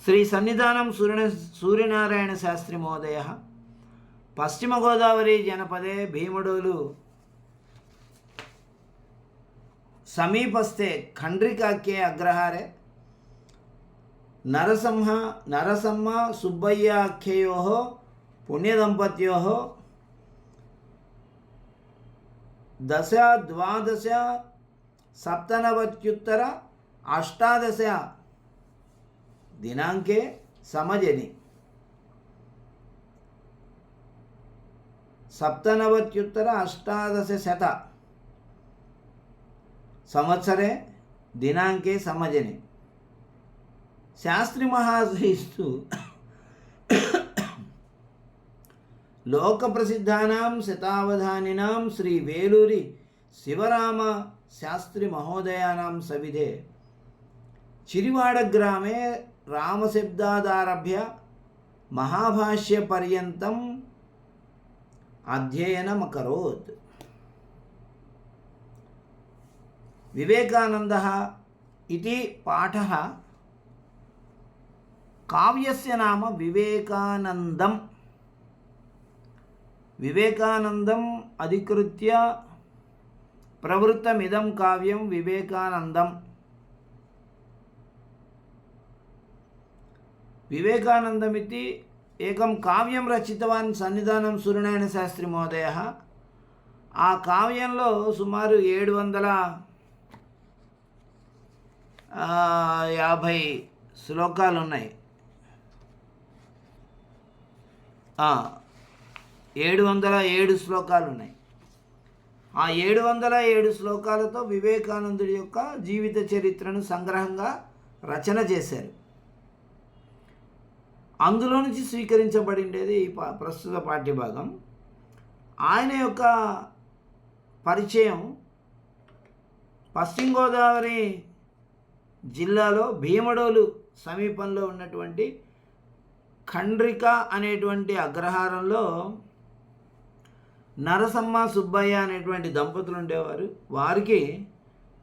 శ్రీ సన్నిధానం సూర్యనారాయణ శాస్త్రి మహోదయ పశ్చిమ గోదావరి జనపదే భీమడోలు సమీపస్థే ఖండ్రికాఖ్ये అగ్రహారే నరసమ్మ సుబ్బయ్యాఖ్యయోः పుణ్యదంపత్యోः 10/12/97 दिनांके समजनि 97/18 संवत्सरे दिनांके समजनि शास्त्री महाशयस्तु लोक प्रसिद्धानां शतावधानिनां श्री वेलूरी शिवराम शास्त्री महोदयानां सविधे चिरिवाड़ ग्रामे रामशब्दादारभ्य महाभाष्य पर्यन्तम् अध्ययनम् अकरोत्। विवेकानन्दः इति पाठः काव्यस्य नाम विवेकानन्दम्। विवेकानन्दम् अधिकृत्य प्रवृत्तमिदं काव्यं विवेकानन्दम्। विवेकानन्दमिति एकं काव्यं रचितवान् सन्निधानं सूर्यनारायण शास्त्री महोदयः। आ काव्यंलो सुमारु 750 श्लोकालु उन्नायि। 707 శ్లోకాలు ఉన్నాయి। ఆ 707 శ్లోకాలతో వివేకానందుడి యొక్క జీవిత చరిత్రను సంగ్రహంగా రచన చేశారు। అందులో నుంచి స్వీకరించబడిండేది ఈ ప్రస్తుత పాఠ్యభాగం। ఆయన యొక్క పరిచయం పశ్చిమ గోదావరి జిల్లాలో భీమడోలు సమీపంలో ఉన్నటువంటి ఖండ్రిక అనేటువంటి అగ్రహారంలో నరసమ్మ సుబ్బయ్య అనేటువంటి దంపతులు ఉండేవారు। వారికి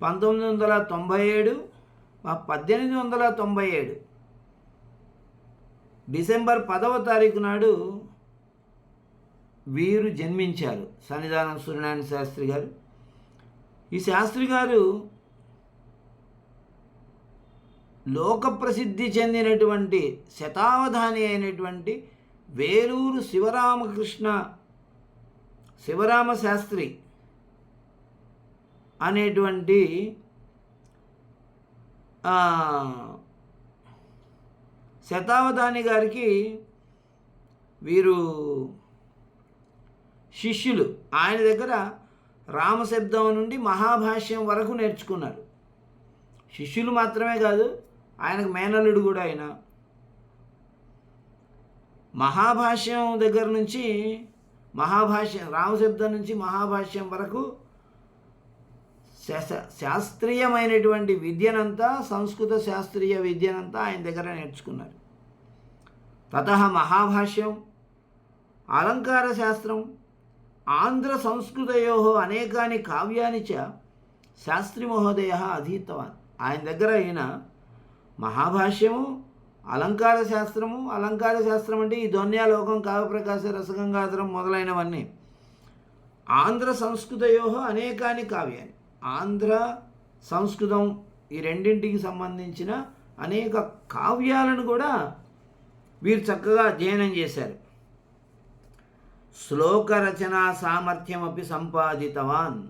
1897 డిసెంబర్ 10వ తారీఖు నాడు వీరు జన్మించారు, సన్నిధానం సూర్యనారాయణ శాస్త్రి గారు। ఈ శాస్త్రి గారు లోక ప్రసిద్ధి చెందినటువంటి శతావధాని అయినటువంటి వేలూరు శివరామ శాస్త్రి అనేటువంటి శతావధాని గారికి వీరు శిష్యులు। ఆయన దగ్గర రామశబ్దం నుండి మహాభాష్యం వరకు నేర్చుకున్నారు। శిష్యులు మాత్రమే కాదు, ఆయనకు మేనల్లుడు కూడా ఆయన। మహాభాష్యం దగ్గర నుంచి రామశబ్దం నుంచి మహాభాష్యం వరకు శాస్త్రీయమైనటువంటి విద్యనంతా, సంస్కృత శాస్త్రీయ విద్యనంతా ఆయన దగ్గర నేర్చుకున్నారు। తతః మహాభాష్యం, అలంకార శాస్త్రం, ఆంధ్ర సంస్కృతయోః అనేకాని కావ్యాని చ శాస్త్రి మహోదయः అధీతవాన్। ఆయన దగ్గర ఈయన మహాభాష్యము, అలంకార శాస్త్రం అంటే ఈ ధ్వన్యాలోకం, కావ్యప్రకాశ, రసగంగాధరం మొదలైనవన్నీ। ఆంధ్ర సంస్కృతయోః అనేకాని కావ్యాన్ని, ఆంధ్ర సంస్కృతం ఈ రెండింటికి సంబంధించిన అనేక కావ్యాలను కూడా వీరు చక్కగా అధ్యయనం చేశారు। శ్లోక రచనా సామర్థ్యమపి సంపాదితవాన్।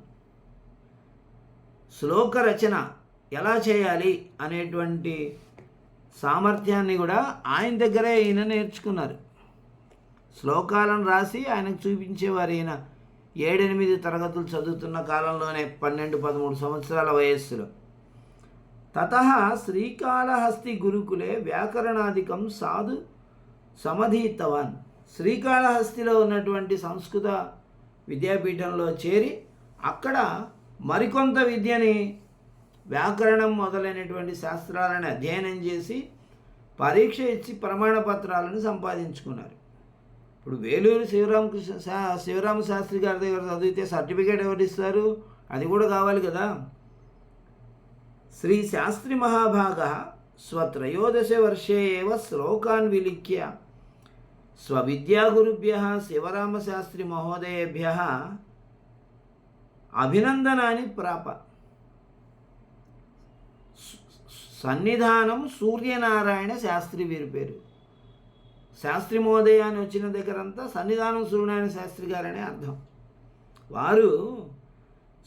శ్లోక రచన ఎలా చేయాలి అనేటువంటి సామర్థ్యాన్ని కూడా ఆయన దగ్గరే ఈయన నేర్చుకున్నారు। శ్లోకాలను రాసి ఆయనకు చూపించేవారు। ఈయన 7-8 తరగతులు చదువుతున్న కాలంలోనే 12-13 సంవత్సరాల వయస్సులో। తతః శ్రీకాళహస్తి గురుకులే వ్యాకరణాదికం సాధు సమధీతవాన్। శ్రీకాళహస్తిలో ఉన్నటువంటి సంస్కృత విద్యాపీఠంలో చేరి అక్కడ మరికొంత విద్యని, వ్యాకరణం మొదలైనటువంటి శాస్త్రాలను అధ్యయనం చేసి పరీక్ష ఇచ్చి ప్రమాణ పత్రాలను సంపాదించుకున్నారు। ఇప్పుడు వేలూరు శివరామ శాస్త్రి గారి దగ్గర చదివితే సర్టిఫికేట్ ఎవరు ఇస్తారు? అది కూడా కావాలి కదా। శ్రీ శాస్త్రి మహాభాగ స్వత్రయోదశవర్షే ఏవ శ్లోకాన్ విలిఖ్య స్వవిద్యాగురుభ్యः శివరామశాస్త్రి మహోదయేభ్యः అభినందనాన్ని ప్రాప. సన్నిధానం సూర్యనారాయణ శాస్త్రి వీరి పేరు. శాస్త్రి మహోదయ అని వచ్చిన దగ్గరంతా సన్నిధానం సూర్యనారాయణ శాస్త్రి గారనే అర్థం. వారు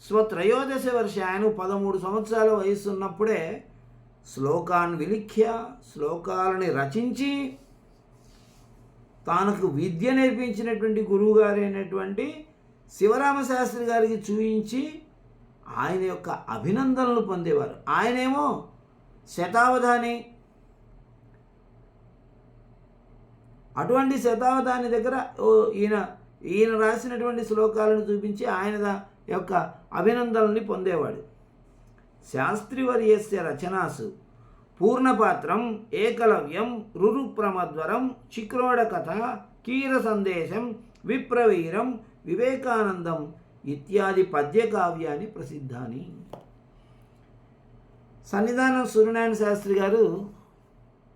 స్వత్రయోదశ వర్ష, ఆయన 13 సంవత్సరాల వయసు ఉన్నప్పుడే శ్లోకాన్ విలిఖ్య, శ్లోకాలని రచించి తానకు విద్య నేర్పించినటువంటి గురువుగారైనటువంటి శివరామశాస్త్రి గారికి చూయించి ఆయన యొక్క అభినందనలు పొందేవారు. ఆయనేమో శతావధాని. అటువంటి శతావధాని దగ్గర ఈయన రాసినటువంటి శ్లోకాలను చూపించి ఆయన యొక్క అభినందనల్ని పొందేవాడు. శాస్త్రివర్యస్య రచనాసు పూర్ణపాత్రం, ఏకలవ్యం, రురుప్రమద్వరం, చిక్రోడకథ, కీర సందేశం, విప్రవీరం, వివేకానందం ఇత్యాది పద్యకావ్యాన్ని ప్రసిద్ధాని. సన్నిధానం సూర్యనారాయణ శాస్త్రి గారు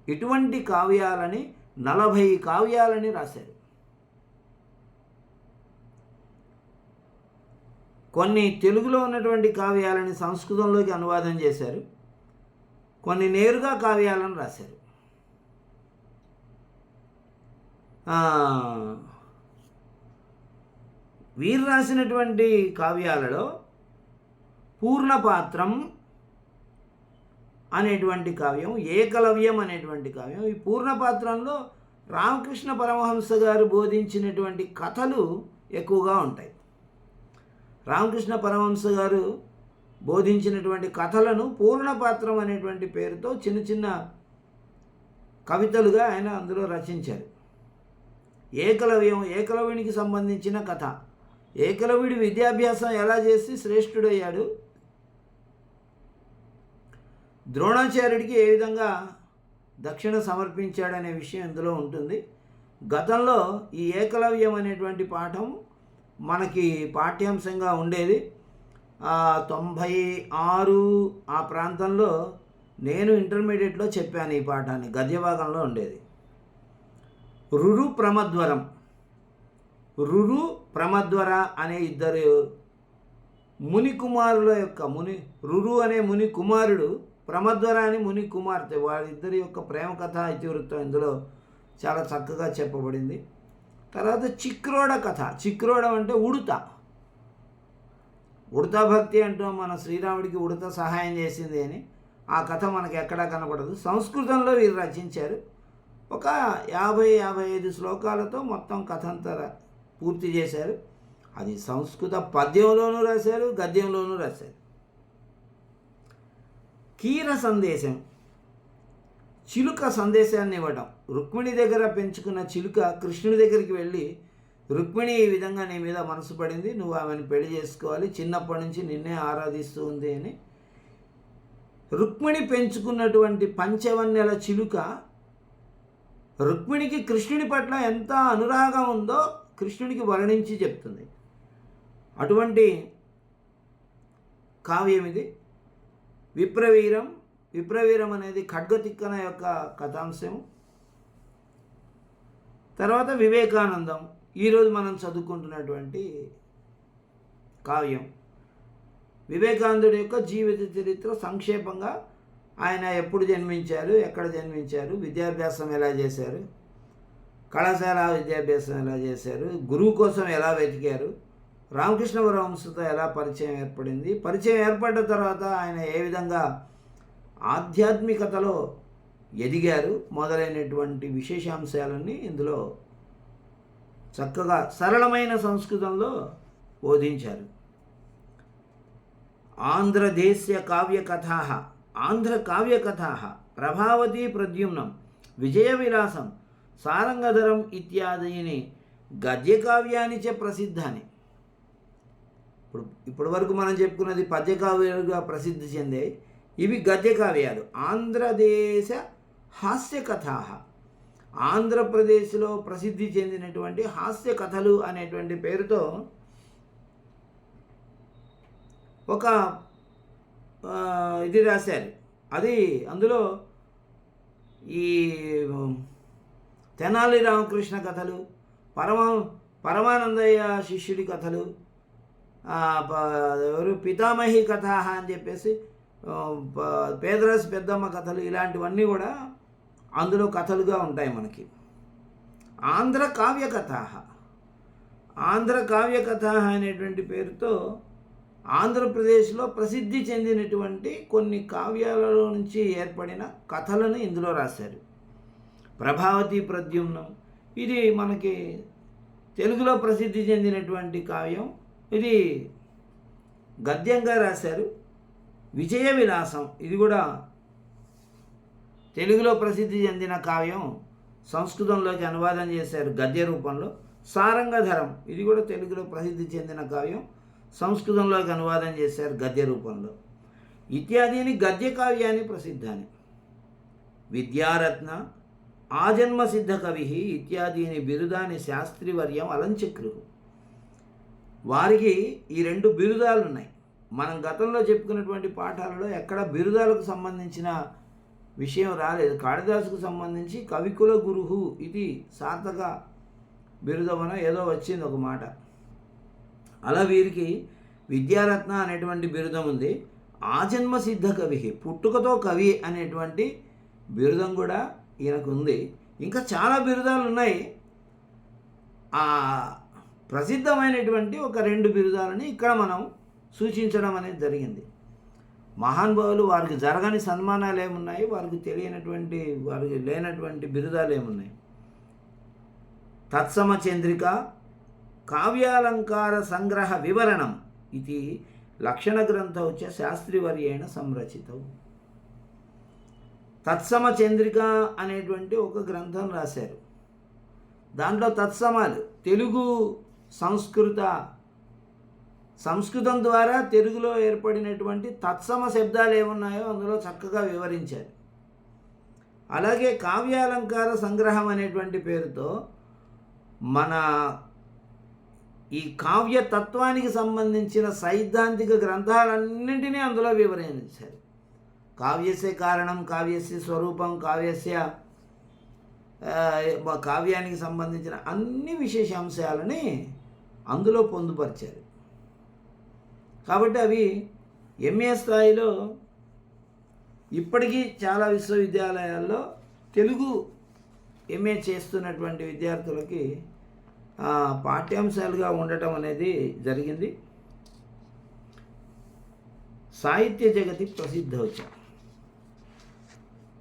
ఇటువంటి కావ్యాలని 40 కావ్యాలని రాశారు. కొన్ని తెలుగులో ఉన్నటువంటి కావ్యాలని సంస్కృతంలోకి అనువాదం చేశారు, కొన్ని నేరుగా కావ్యాలను రాశారు. వీరు రాసినటువంటి కావ్యాలలో పూర్ణపాత్రం అనేటువంటి కావ్యం, ఏకలవ్యం అనేటువంటి కావ్యం. ఈ పూర్ణపాత్రంలో రామకృష్ణ పరమహంస గారు బోధించినటువంటి కథలు ఎక్కువగా ఉంటాయి. రామకృష్ణ పరమహంస గారు బోధించినటువంటి కథలను పూర్ణపాత్రం అనేటువంటి పేరుతో చిన్న చిన్న కవితలుగా ఆయన అందులో రచించారు. ఏకలవ్యం, ఏకలవ్యునికి సంబంధించిన కథ. ఏకలవ్యుడి విద్యాభ్యాసం ఎలా చేసి శ్రేష్ఠుడయ్యాడు, ద్రోణాచార్యుడికి ఏ విధంగా దక్షిణ సమర్పించాడనే విషయం ఇందులో ఉంటుంది. గతంలో ఈ ఏకలవ్యం అనేటువంటి పాఠం మనకి పాఠ్యాంశంగా ఉండేది. 96 ఆ ప్రాంతంలో నేను ఇంటర్మీడియట్లో చెప్పాను ఈ పాఠాన్ని, గద్య భాగంలో ఉండేది. రురు ప్రమద్వరం, రురు ప్రమద్వర అనే ఇద్దరు ముని కుమారుల యొక్క రురు అనే ముని కుమారుడు, ప్రమద్వర అని ముని కుమార్తె, వారిద్దరి యొక్క ప్రేమ కథ ఇతివృత్తం ఇందులో చాలా చక్కగా చెప్పబడింది. తర్వాత చిక్రోడ కథ. చిక్రోడం అంటే ఉడత భక్తి అంటాం మన శ్రీరాముడికి ఉడత సహాయం చేసింది అని. ఆ కథ మనకి ఎక్కడా కనపడదు. సంస్కృతంలో వీరు రచించారు. ఒక 50-55 శ్లోకాలతో మొత్తం కథ అంతా పూర్తి చేశారు. అది సంస్కృత పద్యంలోనూ రాశారు, గద్యంలోనూ రాశారు. కీర సందేశం, చిలుక సందేశాన్ని ఇవ్వడం. రుక్మిణి దగ్గర పెంచుకున్న చిలుక కృష్ణుడి దగ్గరికి వెళ్ళి, రుక్మిణి ఈ విధంగా నీ మీద మనసు పడింది, నువ్వు ఆమెను పెళ్లి చేసుకోవాలి, చిన్నప్పటి నుంచి నిన్నే ఆరాధిస్తూ ఉంది అని. రుక్మిణి పెంచుకున్నటువంటి పంచవన్యల చిలుక రుక్మిణికి కృష్ణుడి పట్ల ఎంత అనురాగం ఉందో కృష్ణుడికి వర్ణించి చెప్తుంది. అటువంటి కావ్యం ఇది. విప్రవీరం అనేది ఖడ్గతిక్కన యొక్క కథాంశం. తర్వాత వివేకానందం, ఈరోజు మనం చదువుకుంటున్నటువంటి కావ్యం. వివేకానందుడి యొక్క జీవిత చరిత్ర సంక్షేపంగా, ఆయన ఎప్పుడు జన్మించారు, ఎక్కడ జన్మించారు, విద్యాభ్యాసం ఎలా చేశారు, కళాశాల విద్యాభ్యాసం ఎలా చేశారు, గురువు కోసం ఎలా వెతికారు, రామకృష్ణ పరమహంసతో ఎలా పరిచయం ఏర్పడింది, పరిచయం ఏర్పడ్డ తర్వాత ఆయన ఏ విధంగా ఆధ్యాత్మికతలో ఎదిగారు, మొదలైనటువంటి విశేషాంశాలన్నీ ఇందులో చక్కగా సరళమైన సంస్కృతంలో బోధించారు. ఆంధ్రదేశ్య కావ్యకథా, ఆంధ్ర కావ్యకథా, ప్రభావతీ ప్రద్యుమ్నం, విజయవిలాసం, సారంగధరం ఇత్యాదిని గద్యకావ్యాన్ని చ ప్రసిద్ధాన్ని. ఇప్పటి వరకు మనం చెప్పుకున్నది పద్యకావ్యాలుగా ప్రసిద్ధి చెందే, ఇవి గద్యకావ్యాలు. ఆంధ్రదేశ హాస్య కథా, ఆంధ్రప్రదేశ్లో ప్రసిద్ధి చెందినటువంటి హాస్య కథలు అనేటువంటి పేరుతో ఒక ఇది రాశారు. అది అందులో ఈ తెనాలి రామకృష్ణ కథలు, పరమానందయ్య శిష్యుడి కథలు, ఎవరు పితామహి కథ అని చెప్పేసి పేదరాశి పెద్దమ్మ కథలు, ఇలాంటివన్నీ కూడా అందులో కథలుగా ఉంటాయి మనకి. ఆంధ్ర కావ్య కథ, ఆంధ్ర కావ్య కథ అనేటువంటి పేరుతో ఆంధ్రప్రదేశ్లో ప్రసిద్ధి చెందినటువంటి కొన్ని కావ్యాలలో నుంచి ఏర్పడిన కథలను ఇందులో రాశారు. ప్రభావతి ప్రద్యుమ్నం, ఇది మనకి తెలుగులో ప్రసిద్ధి చెందినటువంటి కావ్యం, ఇది గద్యంగా రాశారు. విజయ విలాసం, ఇది కూడా తెలుగులో ప్రసిద్ధి చెందిన కావ్యం, సంస్కృతంలోకి అనువాదం చేశారు గద్య రూపంలో. సారంగధరం, ఇది కూడా తెలుగులో ప్రసిద్ధి చెందిన కావ్యం, సంస్కృతంలోకి అనువాదం చేశారు గద్య రూపంలో. ఇత్యాదిని గద్య కావ్యాన్ని ప్రసిద్ధాన్ని. విద్యారత్న, ఆజన్మ సిద్ధ కవి ఇత్యాదిని బిరుదాన్ని శాస్త్రివర్యం అలంచక్రు. వారికి ఈ 2 బిరుదాలు ఉన్నాయి. మనం గతంలో చెప్పుకున్నటువంటి పాఠాలలో ఎక్కడ బిరుదాలకు సంబంధించిన విషయం రాలేదు. కాళిదాసుకు సంబంధించి కవికుల గురుహు ఇది సార్థక బిరుదమనో ఏదో వచ్చింది ఒక మాట. అలా వీరికి విద్యారత్న అనేటువంటి బిరుదం ఉంది. ఆజన్మ సిద్ధ కవి, పుట్టుకతో కవి అనేటువంటి బిరుదం కూడా ఈయనకు ఉంది. ఇంకా చాలా బిరుదాలు ఉన్నాయి. ప్రసిద్ధమైనటువంటి ఒక 2 బిరుదాలని ఇక్కడ మనం సూచించడం అనేది జరిగింది. మహానుభావులు వారికి జరగని సన్మానాలు ఏమున్నాయి, వారికి తెలియనటువంటి, వారికి లేనటువంటి బిరుదాలు ఏమున్నాయి. తత్సమ చంద్రిక కావ్యాలంకార సంగ్రహ వివరణం ఇది లక్షణ గ్రంథౌచ శాస్త్రివర్యేణ సంరచితం. తత్సమ చంద్రిక అనేటువంటి ఒక గ్రంథం రాశారు. దాంట్లో తత్సమాలు, తెలుగు సంస్కృతం ద్వారా తెలుగులో ఏర్పడినటువంటి తత్సమ శబ్దాలు ఏమున్నాయో అందులో చక్కగా వివరించారు. అలాగే కావ్యాలంకార సంగ్రహం అనేటువంటి పేరుతో మన ఈ కావ్య తత్వానికి సంబంధించిన సైద్ధాంతిక గ్రంథాలన్నింటినీ అందులో వివరించారు. కావ్యస్య కారణం, కావ్యస్య స్వరూపం, కావ్యానికి సంబంధించిన అన్ని విశేషాంశాలని అందులో పొందుపరిచారు. కాబట్టి అవి ఎంఏ స్థాయిలో ఇప్పటికీ చాలా విశ్వవిద్యాలయాల్లో తెలుగు ఎంఏ చేస్తున్నటువంటి విద్యార్థులకి పాఠ్యాంశాలుగా ఉండటం అనేది జరిగింది. సాహిత్య జగతి ప్రసిద్ధౌచ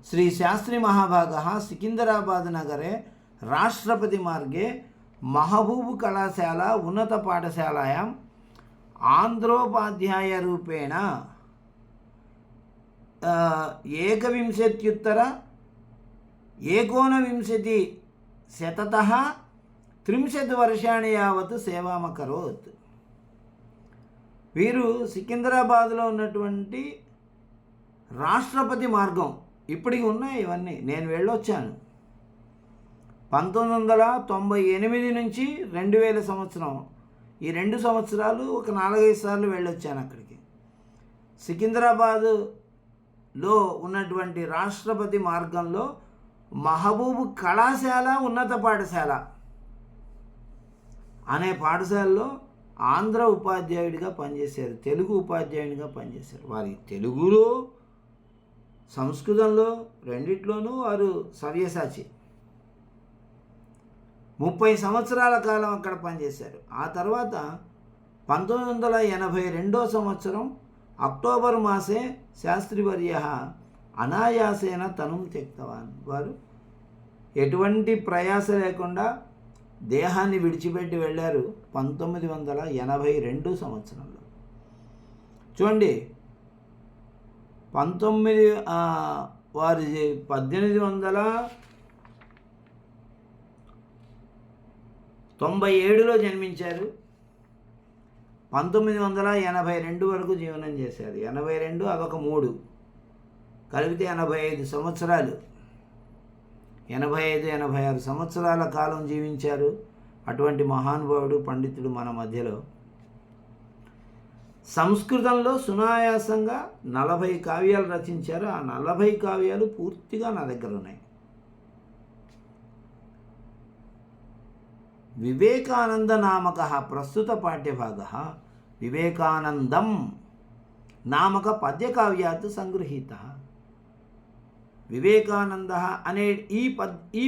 శ్రీ శాస్త్రి महाभागः सिकिंदराबाद नगरे राष्ट्रपति मार्गे महबूब कलाशाला उन्नत पाठशालायां आंध्रोपाध्याय रूपेण 1929 30 वर्षाणि यावत् సేవామకరోత్. వీరు సికింద్రాబాద్లో ఉన్నటువంటి రాష్ట్రపతి మార్గం, ఇప్పటికి ఉన్నాయి ఇవన్నీ, నేను వెళ్ళొచ్చాను. 1998 నుంచి 2000 సంవత్సరం, ఈ 2 సంవత్సరాలు ఒక 4-5 సార్లు వెళ్ళొచ్చాను అక్కడికి. సికింద్రాబాదులో ఉన్నటువంటి రాష్ట్రపతి మార్గంలో మహబూబ్ కళాశాల ఉన్నత పాఠశాల అనే పాఠశాలలో ఆంధ్ర ఉపాధ్యాయుడిగా పనిచేశారు, తెలుగు ఉపాధ్యాయుడిగా పనిచేశారు. వారి తెలుగులో సంస్కృతంలో రెండిట్లోనూ వారు సవ్యసాచి. 30 సంవత్సరాల కాలం అక్కడ పనిచేశారు. ఆ తర్వాత 1982 సంవత్సరం అక్టోబర్ మాసే శాస్త్రివర్య అనాయాసేన తనుం త్యక్తవాన్. వారు ఎటువంటి ప్రయాస లేకుండా దేహాన్ని విడిచిపెట్టి వెళ్ళారు 1982 సంవత్సరంలో. చూడండి, వారి 1897లో జన్మించారు. 1982 వరకు జీవనం చేశారు. 82 అదొక 3 కలిపితే 85 సంవత్సరాలు, 85-86 సంవత్సరాల కాలం జీవించారు. అటువంటి మహానుభావుడు, పండితుడు మన మధ్యలో. సంస్కృతంలో సునాయాసంగా 40 కావ్యాలు రచించారు. ఆ 40 కావ్యాలు పూర్తిగా నా దగ్గర ఉన్నాయి. వివేకానందనామకः ప్రస్తుత పాఠ్యభాగः వివేకానందం నామక పద్యకావ్యాత్ సంగృహీతः. వివేకానంద అనే ఈ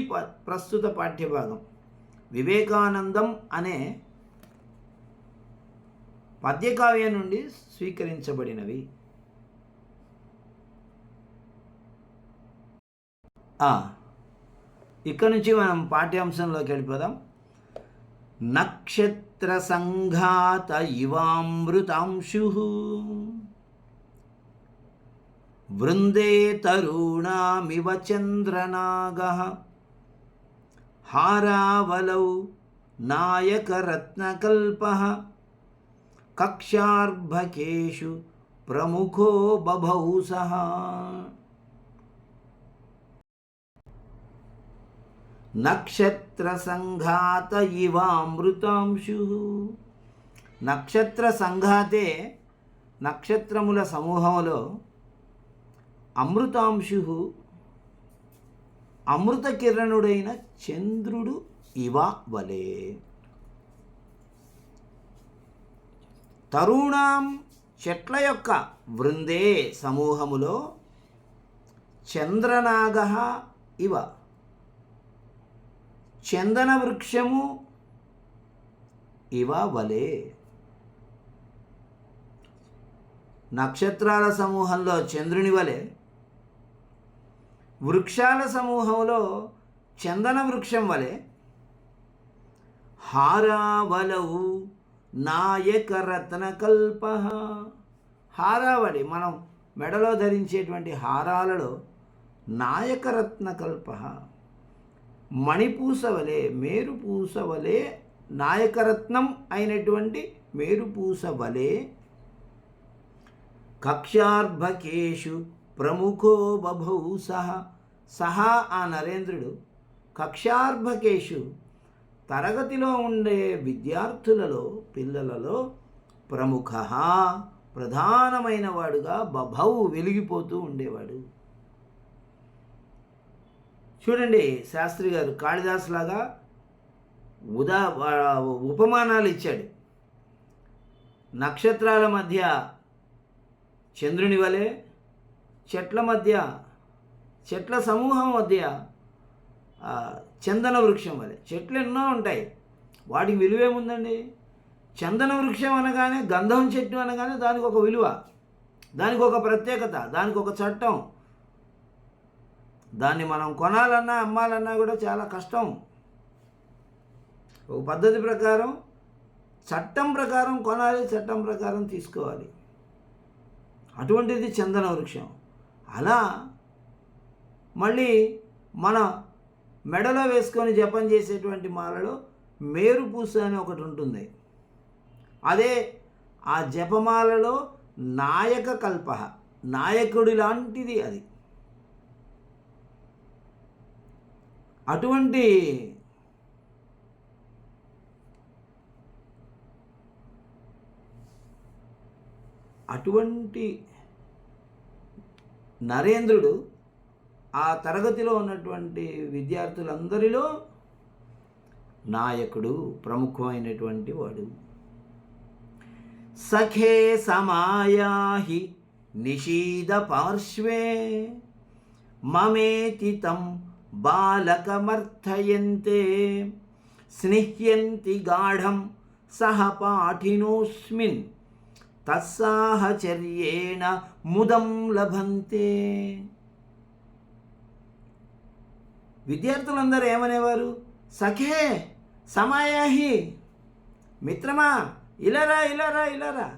ప్రస్తుత పాఠ్యభాగం వివేకానందం అనే పద్యకావ్యం నుండి స్వీకరించబడినవి. ఇక్కడ నుంచి మనం పాఠ్యాంశంలోకి వెళ్ళిపోదాం. నక్షత్ర సంఘాత ఇవామృతాంశు వృందే తరుణామివ చంద్రనాగః హారావలౌ నాయకరత్నకల్పః కక్ష్యార్భకేషు ప్రముఖో బభౌసః. నక్షత్ర సంఘాత ఇవామృతాంశు. నక్షత్ర సంఘాతే నక్షత్రముల సమూహములో అమృతాంశు అమృత కిరణుడైన చంద్రుడు ఇవ వలే. తరుణాం చెట్ల యొక్క వృందే సమూహములో చంద్రనాగః ఇవ చందన వృక్షము ఇవ వలే. నక్షత్రాల సమూహంలో చంద్రుని వలె, వృక్షాల సమూహంలో చందన వృక్షం వలె, హారావలవు నాయకరత్నకల్పః. హారావళి మనం మెడలో ధరించేటువంటి హారాలలో నాయకరత్నకల్పః మణిపూస వలె, మేరుపూస వలె, నాయకరత్నం అయినటువంటి మేరుపూస వలె కక్ష్యార్భకేషు ప్రముఖో బభౌసః. సహా ఆ నరేంద్రుడు కక్ష్యార్భకేషు తరగతిలో ఉండే విద్యార్థులలో పిల్లలలో ప్రముఖః ప్రధానమైన వాడుగా బభౌ వెలిగిపోతూ ఉండేవాడు. చూడండి, శాస్త్రి గారు కాళిదాస్ లాగా ఉపమానాలు ఇచ్చాడు. నక్షత్రాల మధ్య చంద్రుని వలె, చెట్ల సమూహం మధ్య చందన వృక్షం వలె. చెట్లు ఎన్నో ఉంటాయి, వాటికి విలువేముందండి? చందన వృక్షం అనగానే, గంధం చెట్టు అనగానే దానికి ఒక విలువ, దానికి ఒక ప్రత్యేకత, దానికి ఒక చట్టం. దాన్ని మనం కొనాలన్నా అమ్మాలన్నా కూడా చాలా కష్టం. ఒక పద్ధతి ప్రకారం, చట్టం ప్రకారం కొనాలి, చట్టం ప్రకారం తీసుకోవాలి. అటువంటిది చందన వృక్షం. అలా మళ్ళీ మన మెడలో వేసుకొని జపం చేసేటువంటి మాలలో మేరుపూస అని ఒకటి ఉంటుంది. అదే ఆ జపమాలలో నాయక కల్ప, నాయకుడి లాంటిది అది. అటువంటి నరేంద్రుడు ఆ తరగతిలో ఉన్నటువంటి విద్యార్థులందరిలో నాయకుడు, ప్రముఖమైనటువంటి వాడు. సఖే సమాయాహి నిషీద పార్శ్వే మమేతి తం బాలకమర్థయంతే స్నిహ్యంతి గాఢం సహ పాఠినోస్మిన్ తత్సాహచర్యేణ ముదం లభంతే. విద్యార్థులందరూ ఏమనేవారు? సఖే సమాయాహి, మిత్రమా ఇలారా ఇలారా ఇలారా.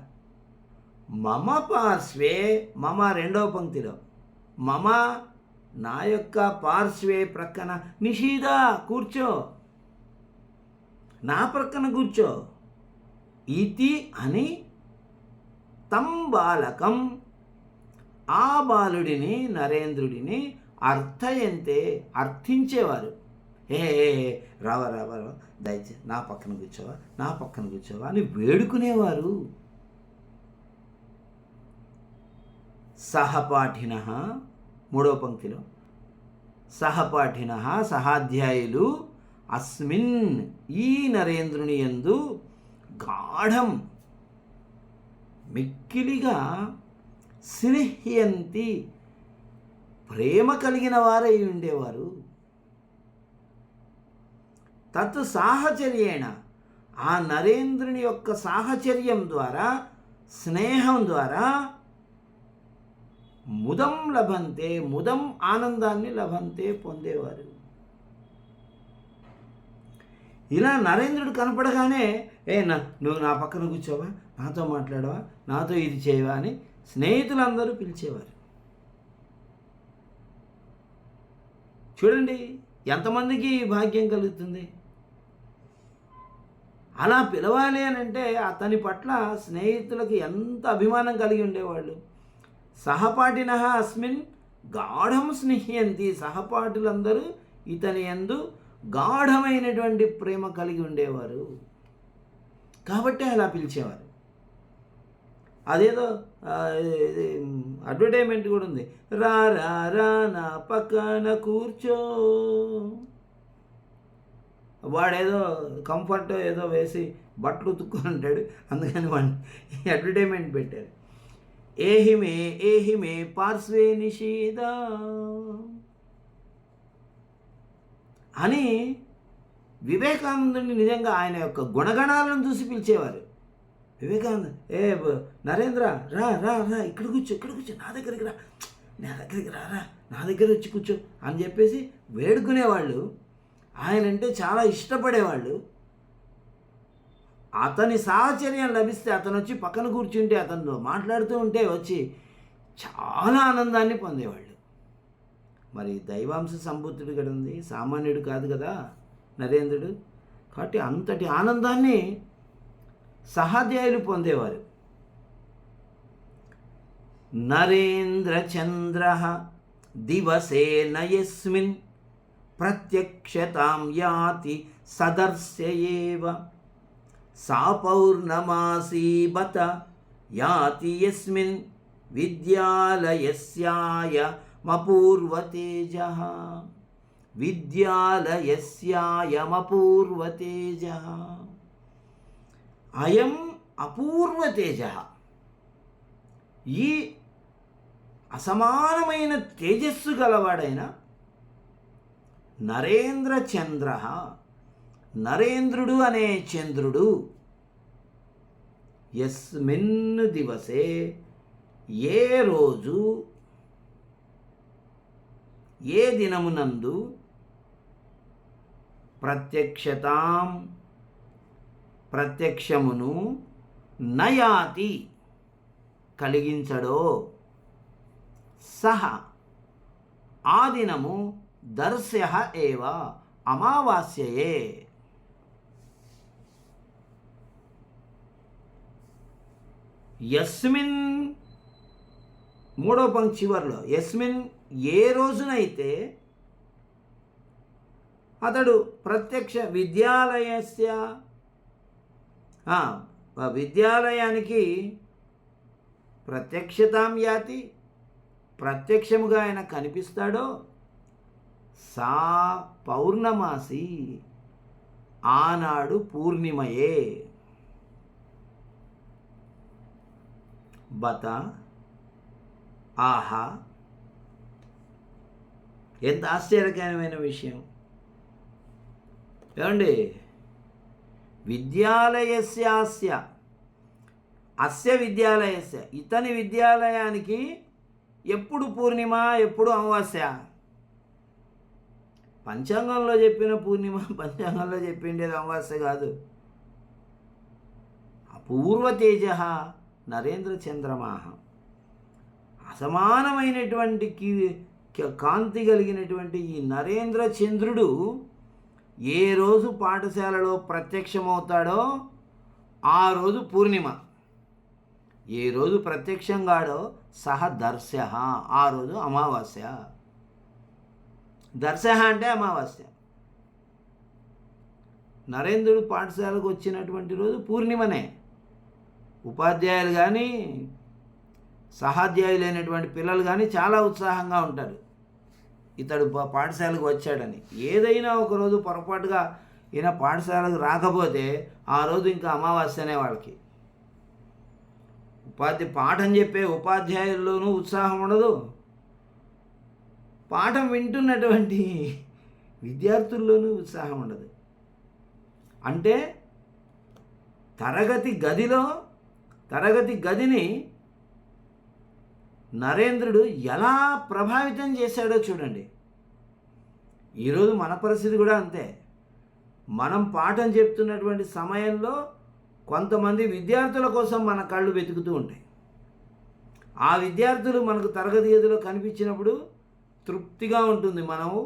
మమ పార్శ్వే, మమ రెండవ పంక్తిలో, మమ నా యొక్క పార్శ్వే ప్రక్కన, నిషీద కూర్చో, నా ప్రక్కన కూర్చో, ఇతి అని తం బాలకం ఆ బాలుడిని, నరేంద్రుడిని అర్థయంతే అర్థించేవారు. రావా రావా దయచేసి నా పక్కన కూర్చోవా, నా పక్కన కూర్చోవా అని వేడుకునేవారు. సహపాఠిన మూడవ పంక్తిలో, సహపాఠిన సహాధ్యాయులు అస్మిన్ ఈ నరేంద్రుని యందు గాఢం మిక్కిలిగా స్నేహ్యంతి ప్రేమ కలిగిన వారై ఉండేవారు. తత్ సాహచర్యేణ ఆ నరేంద్రుని యొక్క సాహచర్యం ద్వారా, స్నేహం ద్వారా ముదం లభంతే, ముదం ఆనందాన్ని లభంతే పొందేవారు. ఇలా నరేంద్రుడు కనపడగానే నువ్వు నా పక్కన కూర్చోవా, నాతో మాట్లాడవా, నాతో ఇది చేయవా అని స్నేహితులందరూ పిలిచేవారు. చూడండి ఎంతమందికి భాగ్యం కలుగుతుంది. అలా పిలవాలి అని అంటే అతని పట్ల స్నేహితులకు ఎంత అభిమానం కలిగి ఉండేవాళ్ళు. సహపాఠిన అస్మిన్ గాఢం స్నిహ్యంతి, సహపాఠులందరూ ఇతని యందు గాఢమైనటువంటి ప్రేమ కలిగి ఉండేవారు కాబట్టి అలా పిలిచేవారు. అదేదో అడ్వర్టైజ్మెంట్ కూడా ఉంది, రా రా రా నా పక్కన కూర్చో. వాడేదో కంఫర్ట్ ఏదో వేసి బట్టలు ఉతుక్కొని ఉంటాడు, అందుకని వాడిని ఈ అడ్వర్టైజ్మెంట్ పెట్టారు. ఏహిమే ఏహిమే పార్శ్వే నిషీద అని వివేకానందుని నిజంగా ఆయన యొక్క గుణగణాలను చూసి పిలిచేవారు. వివేకానంద నరేంద్ర రా రా రా ఇక్కడ కూర్చో నా దగ్గరికి రా నా దగ్గర వచ్చి కూర్చో అని చెప్పేసి వేడుకునేవాళ్ళు. ఆయనంటే చాలా ఇష్టపడేవాళ్ళు. అతని సాహచర్యం లభిస్తే, అతను వచ్చి పక్కన కూర్చుంటే, అతను మాట్లాడుతూ ఉంటే వచ్చి చాలా ఆనందాన్ని పొందేవాళ్ళు. మరి దైవాంశ సంబుద్ధుడు కదా ఉంది, సామాన్యుడు కాదు కదా నరేంద్రుడు. కాబట్టి అంతటి ఆనందాన్ని సహాధ్యాయులు పొందేవారు. నరేంద్రచంద్ర దివసేన యస్మిన్ ప్రత్యక్షతాం యాతి సదర్శయేవ సా పౌర్ణమాసీ బత యాతి యస్మిన్ విద్యాలయస్యాయమపూర్వతేజః విద్యాలయస్యాయమపూర్వతేజః అయం అపూర్వతేజః. ఈ అసమానమైన తేజస్సు గలవాడైన నరేంద్రచంద్ర, నరేంద్రుడు అనే చంద్రుడు, యస్మిన్ దివసే ఏ రోజు ఏ దినమునందు ప్రత్యక్షతాం ప్రత్యక్షమును నయాతి కలిగించడో సహ ఆ దినము దర్శ్య ఏవ అమావాస్యయే. యస్మిన్ మూడో పంక్తి చివరిలో యస్మిన్ ఏ రోజునైతే అతడు ప్రత్యక్ష విద్యాలయానికి ప్రత్యక్షతాం యాతి ప్రత్యక్షముగా ఆయన కనిపిస్తాడో సా పౌర్ణమాసి ఆనాడు పూర్ణిమయే. బత ఆహా ఎంత ఆశ్చర్యకరమైన విషయం ఏమండి. విద్యాలయస్యాస్య అస్య విద్యాలయస్య ఇతని విద్యాలయానికి ఎప్పుడు పూర్ణిమ ఎప్పుడు అమావాస్య? పంచాంగంలో చెప్పిన పూర్ణిమ పంచాంగంలో చెప్పిండేది అమావాస్య కాదు. అపూర్వతేజ నరేంద్రచంద్రమాహ అసమానమైనటువంటి కాంతి కలిగినటువంటి ఈ నరేంద్రచంద్రుడు ఏ రోజు పాఠశాలలో ప్రత్యక్షమవుతాడో ఆ రోజు పూర్ణిమ, ఏ రోజు ప్రత్యక్షం కాడో సహ దర్శ ఆ రోజు అమావాస్య. దర్శ అంటే అమావాస్య. నరేంద్రుడు పాఠశాలకు వచ్చినటువంటి రోజు పూర్ణిమనే. ఉపాధ్యాయులు కానీ సహాధ్యాయులైనటువంటి పిల్లలు కానీ చాలా ఉత్సాహంగా ఉంటారు. ఇతడు పాఠశాలకు వచ్చాడని. ఏదైనా ఒకరోజు పొరపాటుగా ఈయన పాఠశాలకు రాకపోతే ఆ రోజు ఇంకా అమావాస్యనే వాళ్ళకి. పాఠం చెప్పే ఉపాధ్యాయుల్లోనూ ఉత్సాహం ఉండదు, పాఠం వింటున్నటువంటి విద్యార్థుల్లోనూ ఉత్సాహం ఉండదు. అంటే తరగతి గదిని నరేంద్రుడు ఎలా ప్రభావితం చేశాడో చూడండి. ఈరోజు మన పరిస్థితి కూడా అంతే. మనం పాఠం చెప్తున్నటువంటి సమయంలో కొంతమంది విద్యార్థుల కోసం మన కళ్ళు వెతుకుతూ ఉంటాయి. ఆ విద్యార్థులు మనకు తరగతి గదిలో కనిపించినప్పుడు తృప్తిగా ఉంటుంది, మనము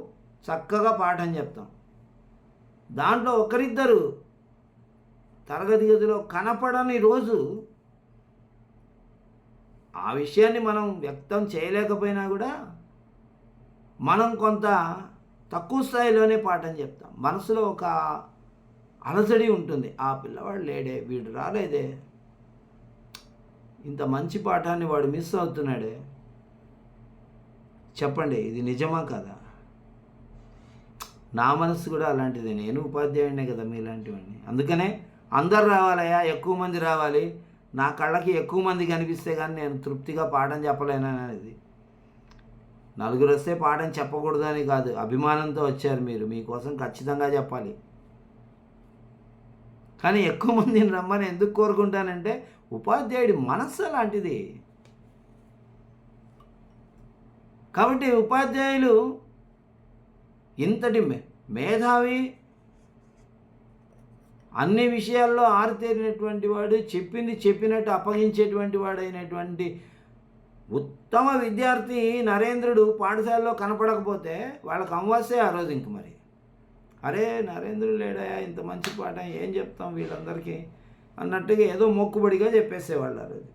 చక్కగా పాఠం చెప్తాం. దాంట్లో ఒకరిద్దరు తరగతి గదిలో కనపడని రోజు ఆ విషయాన్ని మనం వ్యక్తం చేయలేకపోయినా కూడా మనం కొంత తక్కువ స్థాయిలోనే పాఠం చెప్తాం. మనసులో ఒక అలజడి ఉంటుంది, ఆ పిల్లవాడు లేడే, వీడు రాలేదే, ఇంత మంచి పాఠాన్ని వాడు మిస్ అవుతున్నాడే. చెప్పండి, ఇది నిజమా కదా? నా మనసు కూడా అలాంటిదే. నేను ఉపాధ్యాయుడినే కదా మీలాంటివాడిని. అందుకనే అందరు రావాలయ్యా, ఎక్కువ మంది రావాలి, నా కళ్ళకి ఎక్కువ మంది కనిపిస్తే కానీ నేను తృప్తిగా పాఠం చెప్పలేననేది. నలుగురు వస్తే పాఠం చెప్పకూడదని కాదు, అభిమానంతో వచ్చారు మీరు, మీకోసం ఖచ్చితంగా చెప్పాలి. కానీ ఎక్కువ మందిని రమ్మని ఎందుకు కోరుకుంటానంటే ఉపాధ్యాయుడి మనస్సు అలాంటిది. కాబట్టి ఉపాధ్యాయులు ఇంతటి మేధావి, అన్ని విషయాల్లో ఆరితేరినటువంటి వాడు, చెప్పింది చెప్పినట్టు అప్పగించేటువంటి వాడైనటువంటి ఉత్తమ విద్యార్థి నరేంద్రుడు పాఠశాలలో కనపడకపోతే వాళ్ళకి అమావాస్య ఆ రోజు. ఇంక మరి అరే నరేంద్రుడు లేడాయా, ఇంత మంచి పాఠం ఏం చెప్తాం వీళ్ళందరికీ అన్నట్టుగా ఏదో మొక్కుబడిగా చెప్పేసేవాళ్ళు ఆ రోజు.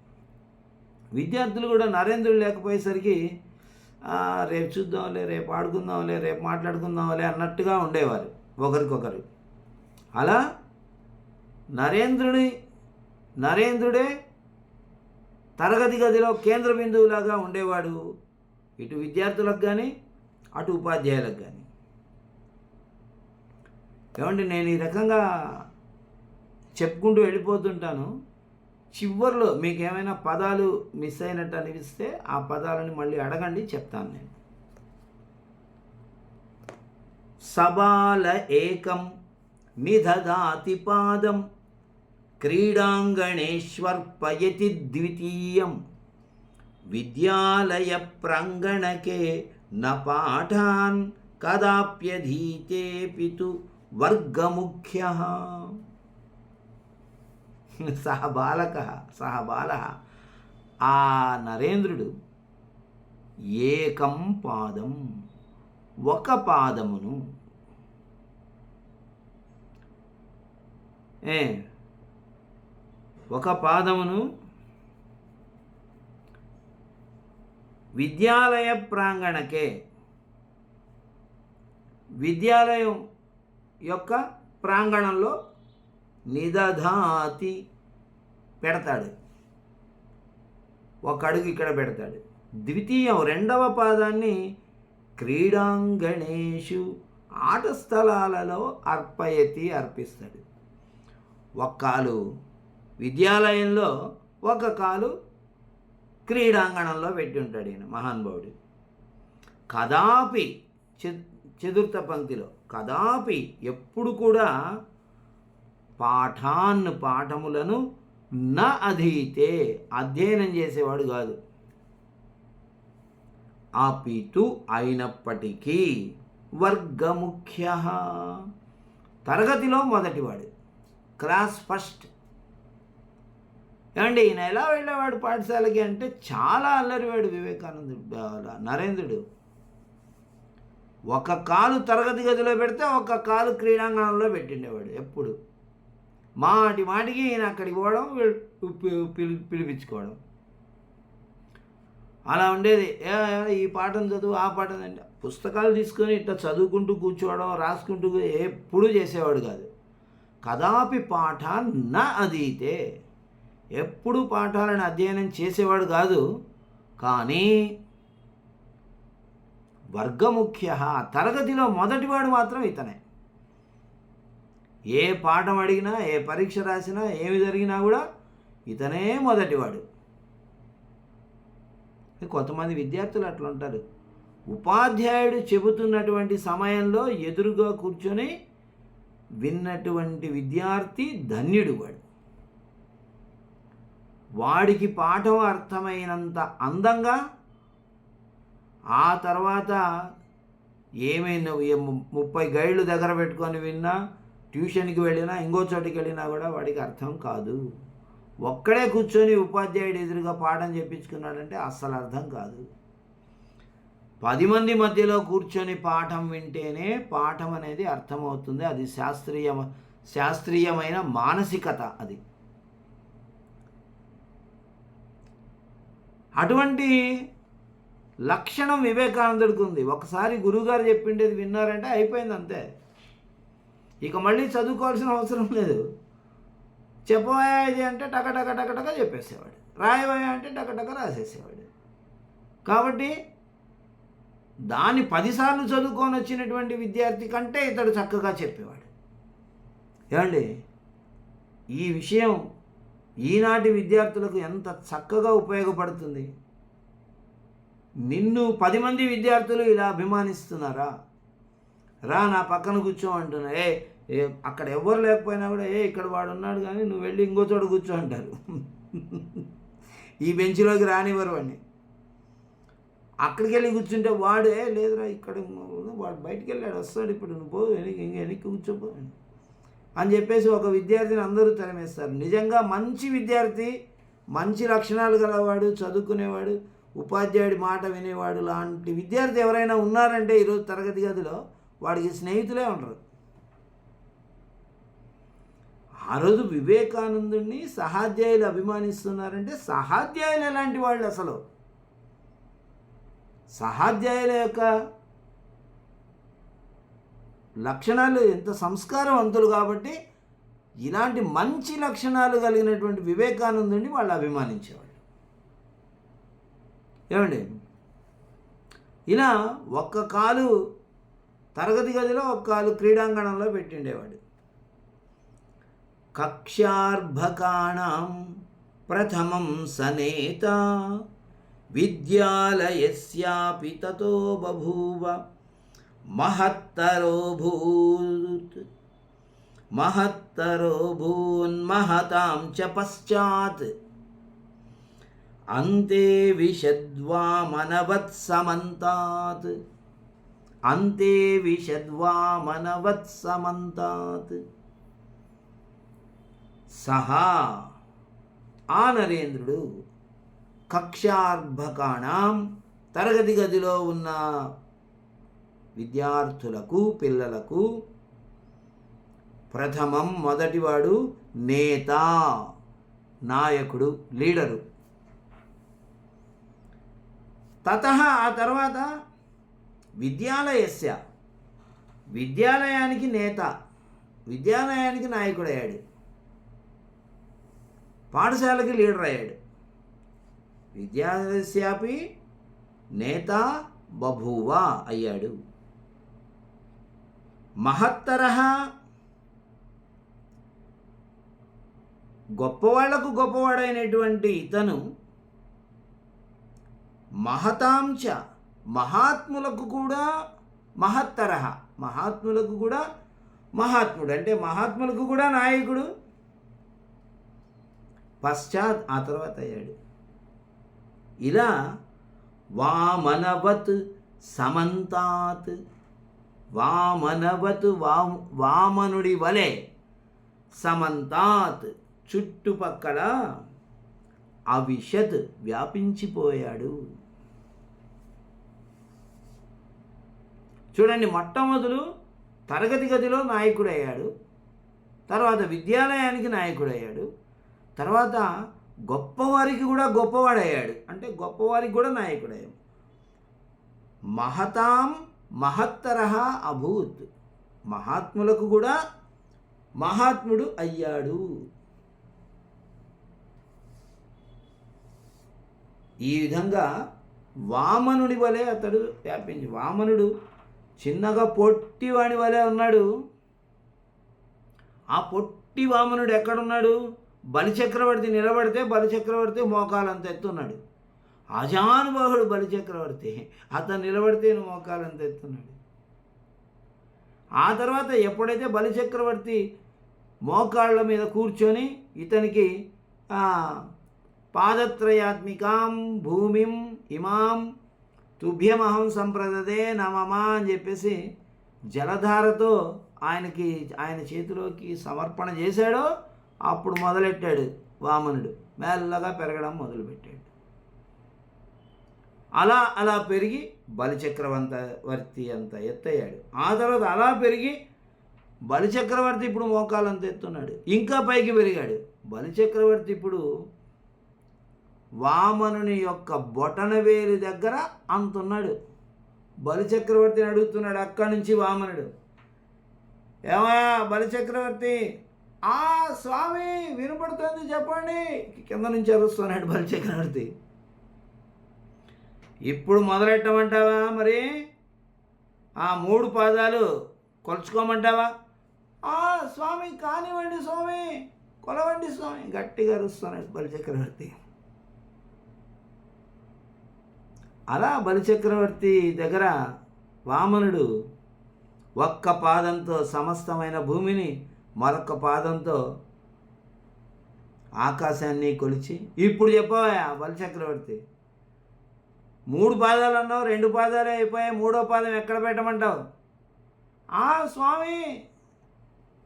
విద్యార్థులు కూడా నరేంద్రుడు లేకపోయేసరికి రేపు చూద్దాంలే, రేపు ఆడుకుందాంలే, రేపు మాట్లాడుకుందాంలే అన్నట్టుగా ఉండేవారు ఒకరికొకరు. అలా నరేంద్రుడే తరగతి గదిలో కేంద్ర బిందువులాగా ఉండేవాడు, ఇటు విద్యార్థులకు కానీ అటు ఉపాధ్యాయులకు కానీ. ఏమంటే నేను ఈ రకంగా చెప్పుకుంటూ వెళ్ళిపోతుంటాను. చివరిలో మీకు ఏమైనా పదాలు మిస్ అయినట్టు అనిపిస్తే ఆ పదాలని మళ్ళీ అడగండి, చెప్తాను నేను. సబాల ఏకం నిదదాతి పాదం క్రీడాంగణేష్వర్పయతి ద్వితీయం విద్యాలయ ప్రాంగణకే న పాఠాన్ కదాప్యధీతే పితు వర్గముఖ్యః. సహ బాలః ఆ నరేంద్రుడు ఏకం పాదం, ఒక పాదమును, విద్యాలయ ప్రాంగణకే, విద్యాలయం యొక్క ప్రాంగణంలో నిదధాతి పెడతాడు, ఒక అడుగు ఇక్కడ పెడతాడు. ద్వితీయం రెండవ పాదాన్ని క్రీడాంగణేషు ఆట స్థలాలలో అర్పిస్తాడు. ఒక కాలు విద్యాలయంలో, ఒక కాలు క్రీడాంగణంలో పెట్టి ఉంటాడు ఈయన మహానుభావుడు. కదాపి చతుర్థ పంక్తిలో కదాపి ఎప్పుడు కూడా పాఠములను న అధీతే అధ్యయనం చేసేవాడు కాదు, అపితు అయినప్పటికీ వర్గముఖ్య తరగతిలో మొదటివాడు, క్లాస్ ఫస్ట్. ఏమండి ఈయన ఎలా వెళ్ళేవాడు పాఠశాలకి అంటే చాలా అల్లరివాడు నరేంద్రుడు. ఒక కాలు తరగతి గదిలో పెడితే ఒక కాలు క్రీడాంగణంలో పెట్టిండేవాడు. ఎప్పుడు మాటికి ఈయన అక్కడికి పోవడం, పిలిపించుకోవడం, అలా ఉండేది. ఈ పాఠం చదువు, ఆ పాఠం అంటే పుస్తకాలు తీసుకొని ఇట్లా చదువుకుంటూ కూర్చోవడం, రాసుకుంటూ ఎప్పుడూ చేసేవాడు కాదు. కదాపి పాఠాన్ న అధీతే, ఎప్పుడు పాఠాలను అధ్యయనం చేసేవాడు కాదు. కానీ వర్గముఖ్య, తరగతిలో మొదటివాడు మాత్రం ఇతనే. ఏ పాఠం అడిగినా, ఏ పరీక్ష రాసినా, ఏమి జరిగినా కూడా ఇతనే మొదటివాడు. కొంతమంది విద్యార్థులు అట్లా ఉంటారు. ఉపాధ్యాయుడు చెబుతున్నటువంటి సమయంలో ఎదురుగా కూర్చొని విన్నటువంటి విద్యార్థి ధన్యుడు. వాడికి పాఠం అర్థమైనంత అందంగా, ఆ తర్వాత ఏమైనా 30 గైడ్లు దగ్గర పెట్టుకొని విన్నా, ట్యూషన్కి వెళ్ళినా, ఇంకో చోటికి వెళ్ళినా కూడా వాడికి అర్థం కాదు. ఒక్కడే కూర్చొని ఉపాధ్యాయుడు ఎదురుగా పాఠం చెప్పించుకున్నాడంటే అస్సలు అర్థం కాదు. 10 మంది మధ్యలో కూర్చొని పాఠం వింటేనే పాఠం అనేది అర్థమవుతుంది. అది శాస్త్రీయమైన మానసికత. అది అటువంటి లక్షణం వివేకానందుడికి ఉంది. ఒకసారి గురువుగారు చెప్పిండేది విన్నారంటే అయిపోయింది, అంతే. ఇక మళ్ళీ చదువుకోవాల్సిన అవసరం లేదు. చెప్పబోయా ఇది అంటే టకటక టకటక చెప్పేసేవాడు, రాయబోయా అంటే టకటక రాసేసేవాడు. కాబట్టి దాన్ని 10 సార్లు చదువుకొని వచ్చినటువంటి విద్యార్థి కంటే ఇతడు చక్కగా చెప్పేవాడు. ఏమండి, ఈ విషయం ఈనాటి విద్యార్థులకు ఎంత చక్కగా ఉపయోగపడుతుంది. నిన్ను 10 మంది విద్యార్థులు ఇలా అభిమానిస్తున్నారా? రా నా పక్కన కూర్చో అంటున్నా. అక్కడ ఎవరు లేకపోయినా కూడా ఇక్కడ వాడు ఉన్నాడు కానీ నువ్వు వెళ్ళి ఇంకో చోట కూర్చో అంటారు. ఈ బెంచ్లోకి రానివ్వరు వాడిని. అక్కడికి వెళ్ళి కూర్చుంటే వాడు లేదురా ఇక్కడ వాడు బయటికి వెళ్ళాడు, వస్తాడు, ఇప్పుడు నువ్వు పో, వెనక్కి కూర్చోపో అని చెప్పేసి ఒక విద్యార్థిని అందరూ తరిమేస్తారు. నిజంగా మంచి విద్యార్థి, మంచి లక్షణాలు గలవాడు, చదువుకునేవాడు, ఉపాధ్యాయుడి మాట వినేవాడు లాంటి విద్యార్థి ఎవరైనా ఉన్నారంటే ఈరోజు తరగతి గదిలో వాడికి స్నేహితులే ఉండరు. ఆ రోజు వివేకానందుడిని సహాధ్యాయులు అభిమానిస్తున్నారంటే సహాధ్యాయులు ఎలాంటి వాళ్ళు? అసలు సహాధ్యాయుల యొక్క లక్షణాలు ఎంత సంస్కారవంతులు కాబట్టి ఇలాంటి మంచి లక్షణాలు కలిగినటువంటి వివేకానందుడిని వాళ్ళు అభిమానించేవాళ్ళు. ఏమండి, ఇలా ఒక్క కాలు తరగతి గదిలో ఒక కాలు క్రీడాంగణంలో పెట్టిండేవాడు. కక్ష్యార్భకాణం ప్రథమం సనేత విద్యాలయస్యాపి తతో బభూవ మహత్తరో భూన్మహతాం చ పశ్చాత్ అంతే విషద్వామనవత్సమంతాత్ సహా ఆ నరేంద్రుడు కక్ష్యార్భకాణం తరగతి గదిలో ఉన్న విద్యార్థులకు, పిల్లలకు ప్రథమం మొదటివాడు, నేత నాయకుడు, లీడరు. తతః ఆ తర్వాత విద్యాలయస్య విద్యాలయానికి నేత, విద్యాలయానికి నాయకుడయ్యాడు, పాఠశాలకి లీడర్ అయ్యాడు. విద్యాలయస్యాపి నేత బభూవ అయ్యాడు. మహత్తరః గొప్పవాళ్లకు గొప్పవాడైనటువంటి ఇతను మహతాంచ మహాత్ములకు కూడా మహత్తరః, మహాత్ములకు కూడా మహాత్ముడు, అంటే మహాత్ములకు కూడా నాయకుడు. పశ్చాత్ ఆ తర్వాత అయ్యాడు. ఇలా వామనవత్ సమంతాత్, వామనవత్ వామనుడి వలె, సమంతాత్ చుట్టుపక్కల, అవిశత్ వ్యాపించిపోయాడు. చూడండి, మొట్టమొదలు తరగతి గదిలో నాయకుడయ్యాడు, తర్వాత విద్యాలయానికి నాయకుడయ్యాడు, తర్వాత గొప్పవారికి కూడా గొప్పవాడయ్యాడు, అంటే గొప్పవారికి కూడా నాయకుడయ్యాడు. మహతాం మహత్తరః అభూత్, మహాత్ములకు కూడా మహాత్ముడు అయ్యాడు. ఈ విధంగా వామనుడి వలె అతడు వ్యాపించి, వామనుడు చిన్నగా పొట్టివాడి వలె ఉన్నాడు. ఆ పొట్టి వామనుడు ఎక్కడున్నాడు? బలిచక్రవర్తి నిలబడితే బలిచక్రవర్తి మోకాలంత ఎత్తున్నాడు. అజానుబాహుడు బలిచక్రవర్తి, అతను నిలబడితే మోకాలంత ఎత్తున్నాడు. ఆ తర్వాత ఎప్పుడైతే బలిచక్రవర్తి మోకాళ్ళ మీద కూర్చొని ఇతనికి పాదత్రయాత్మికాం భూమిం ఇమాం తుభ్యమహం సంప్రదదే నమమా అని చెప్పేసి జలధారతో ఆయన చేతిలోకి సమర్పణ చేశాడో అప్పుడు మొదలెట్టాడు వామనుడు మెల్లగా పెరగడం మొదలుపెట్టాడు. అలా అలా పెరిగి బలిచక్రవర్తి అంత ఎత్తయ్యాడు. ఆ తర్వాత అలా పెరిగి బలిచక్రవర్తి ఇప్పుడు మోకాలంత ఎత్తున్నాడు. ఇంకా పైకి పెరిగాడు. బలిచక్రవర్తి ఇప్పుడు వామనుని యొక్క బొటనవేలు దగ్గర అంతున్నాడు. బలిచక్రవర్తిని అడుగుతున్నాడు అక్కడి నుంచి వామనుడు, ఏమయ్యా బలిచక్రవర్తి? స్వామి వినపడుతుంది చెప్పండి. కింద నుంచి అరుస్తున్నాడు బలిచక్రవర్తి. ఇప్పుడు మొదలెట్టమంటావా? మరి 3 పాదాలు కొలుచుకోమంటావా? స్వామి కానివ్వండి స్వామి, కొలవండి స్వామి, గట్టిగా అరుస్తున్నాడు బలిచక్రవర్తి. అలా బలిచక్రవర్తి దగ్గర వామనుడు ఒక్క పాదంతో సమస్తమైన భూమిని, మరొక పాదంతో ఆకాశాన్ని కొలిచి, ఇప్పుడు చెప్పవా బలిచక్రవర్తి, 3 పాదాలు అన్నావు, 2 పాదాలే అయిపోయాయి, 3వ పాదం ఎక్కడ పెట్టమంటావు? స్వామి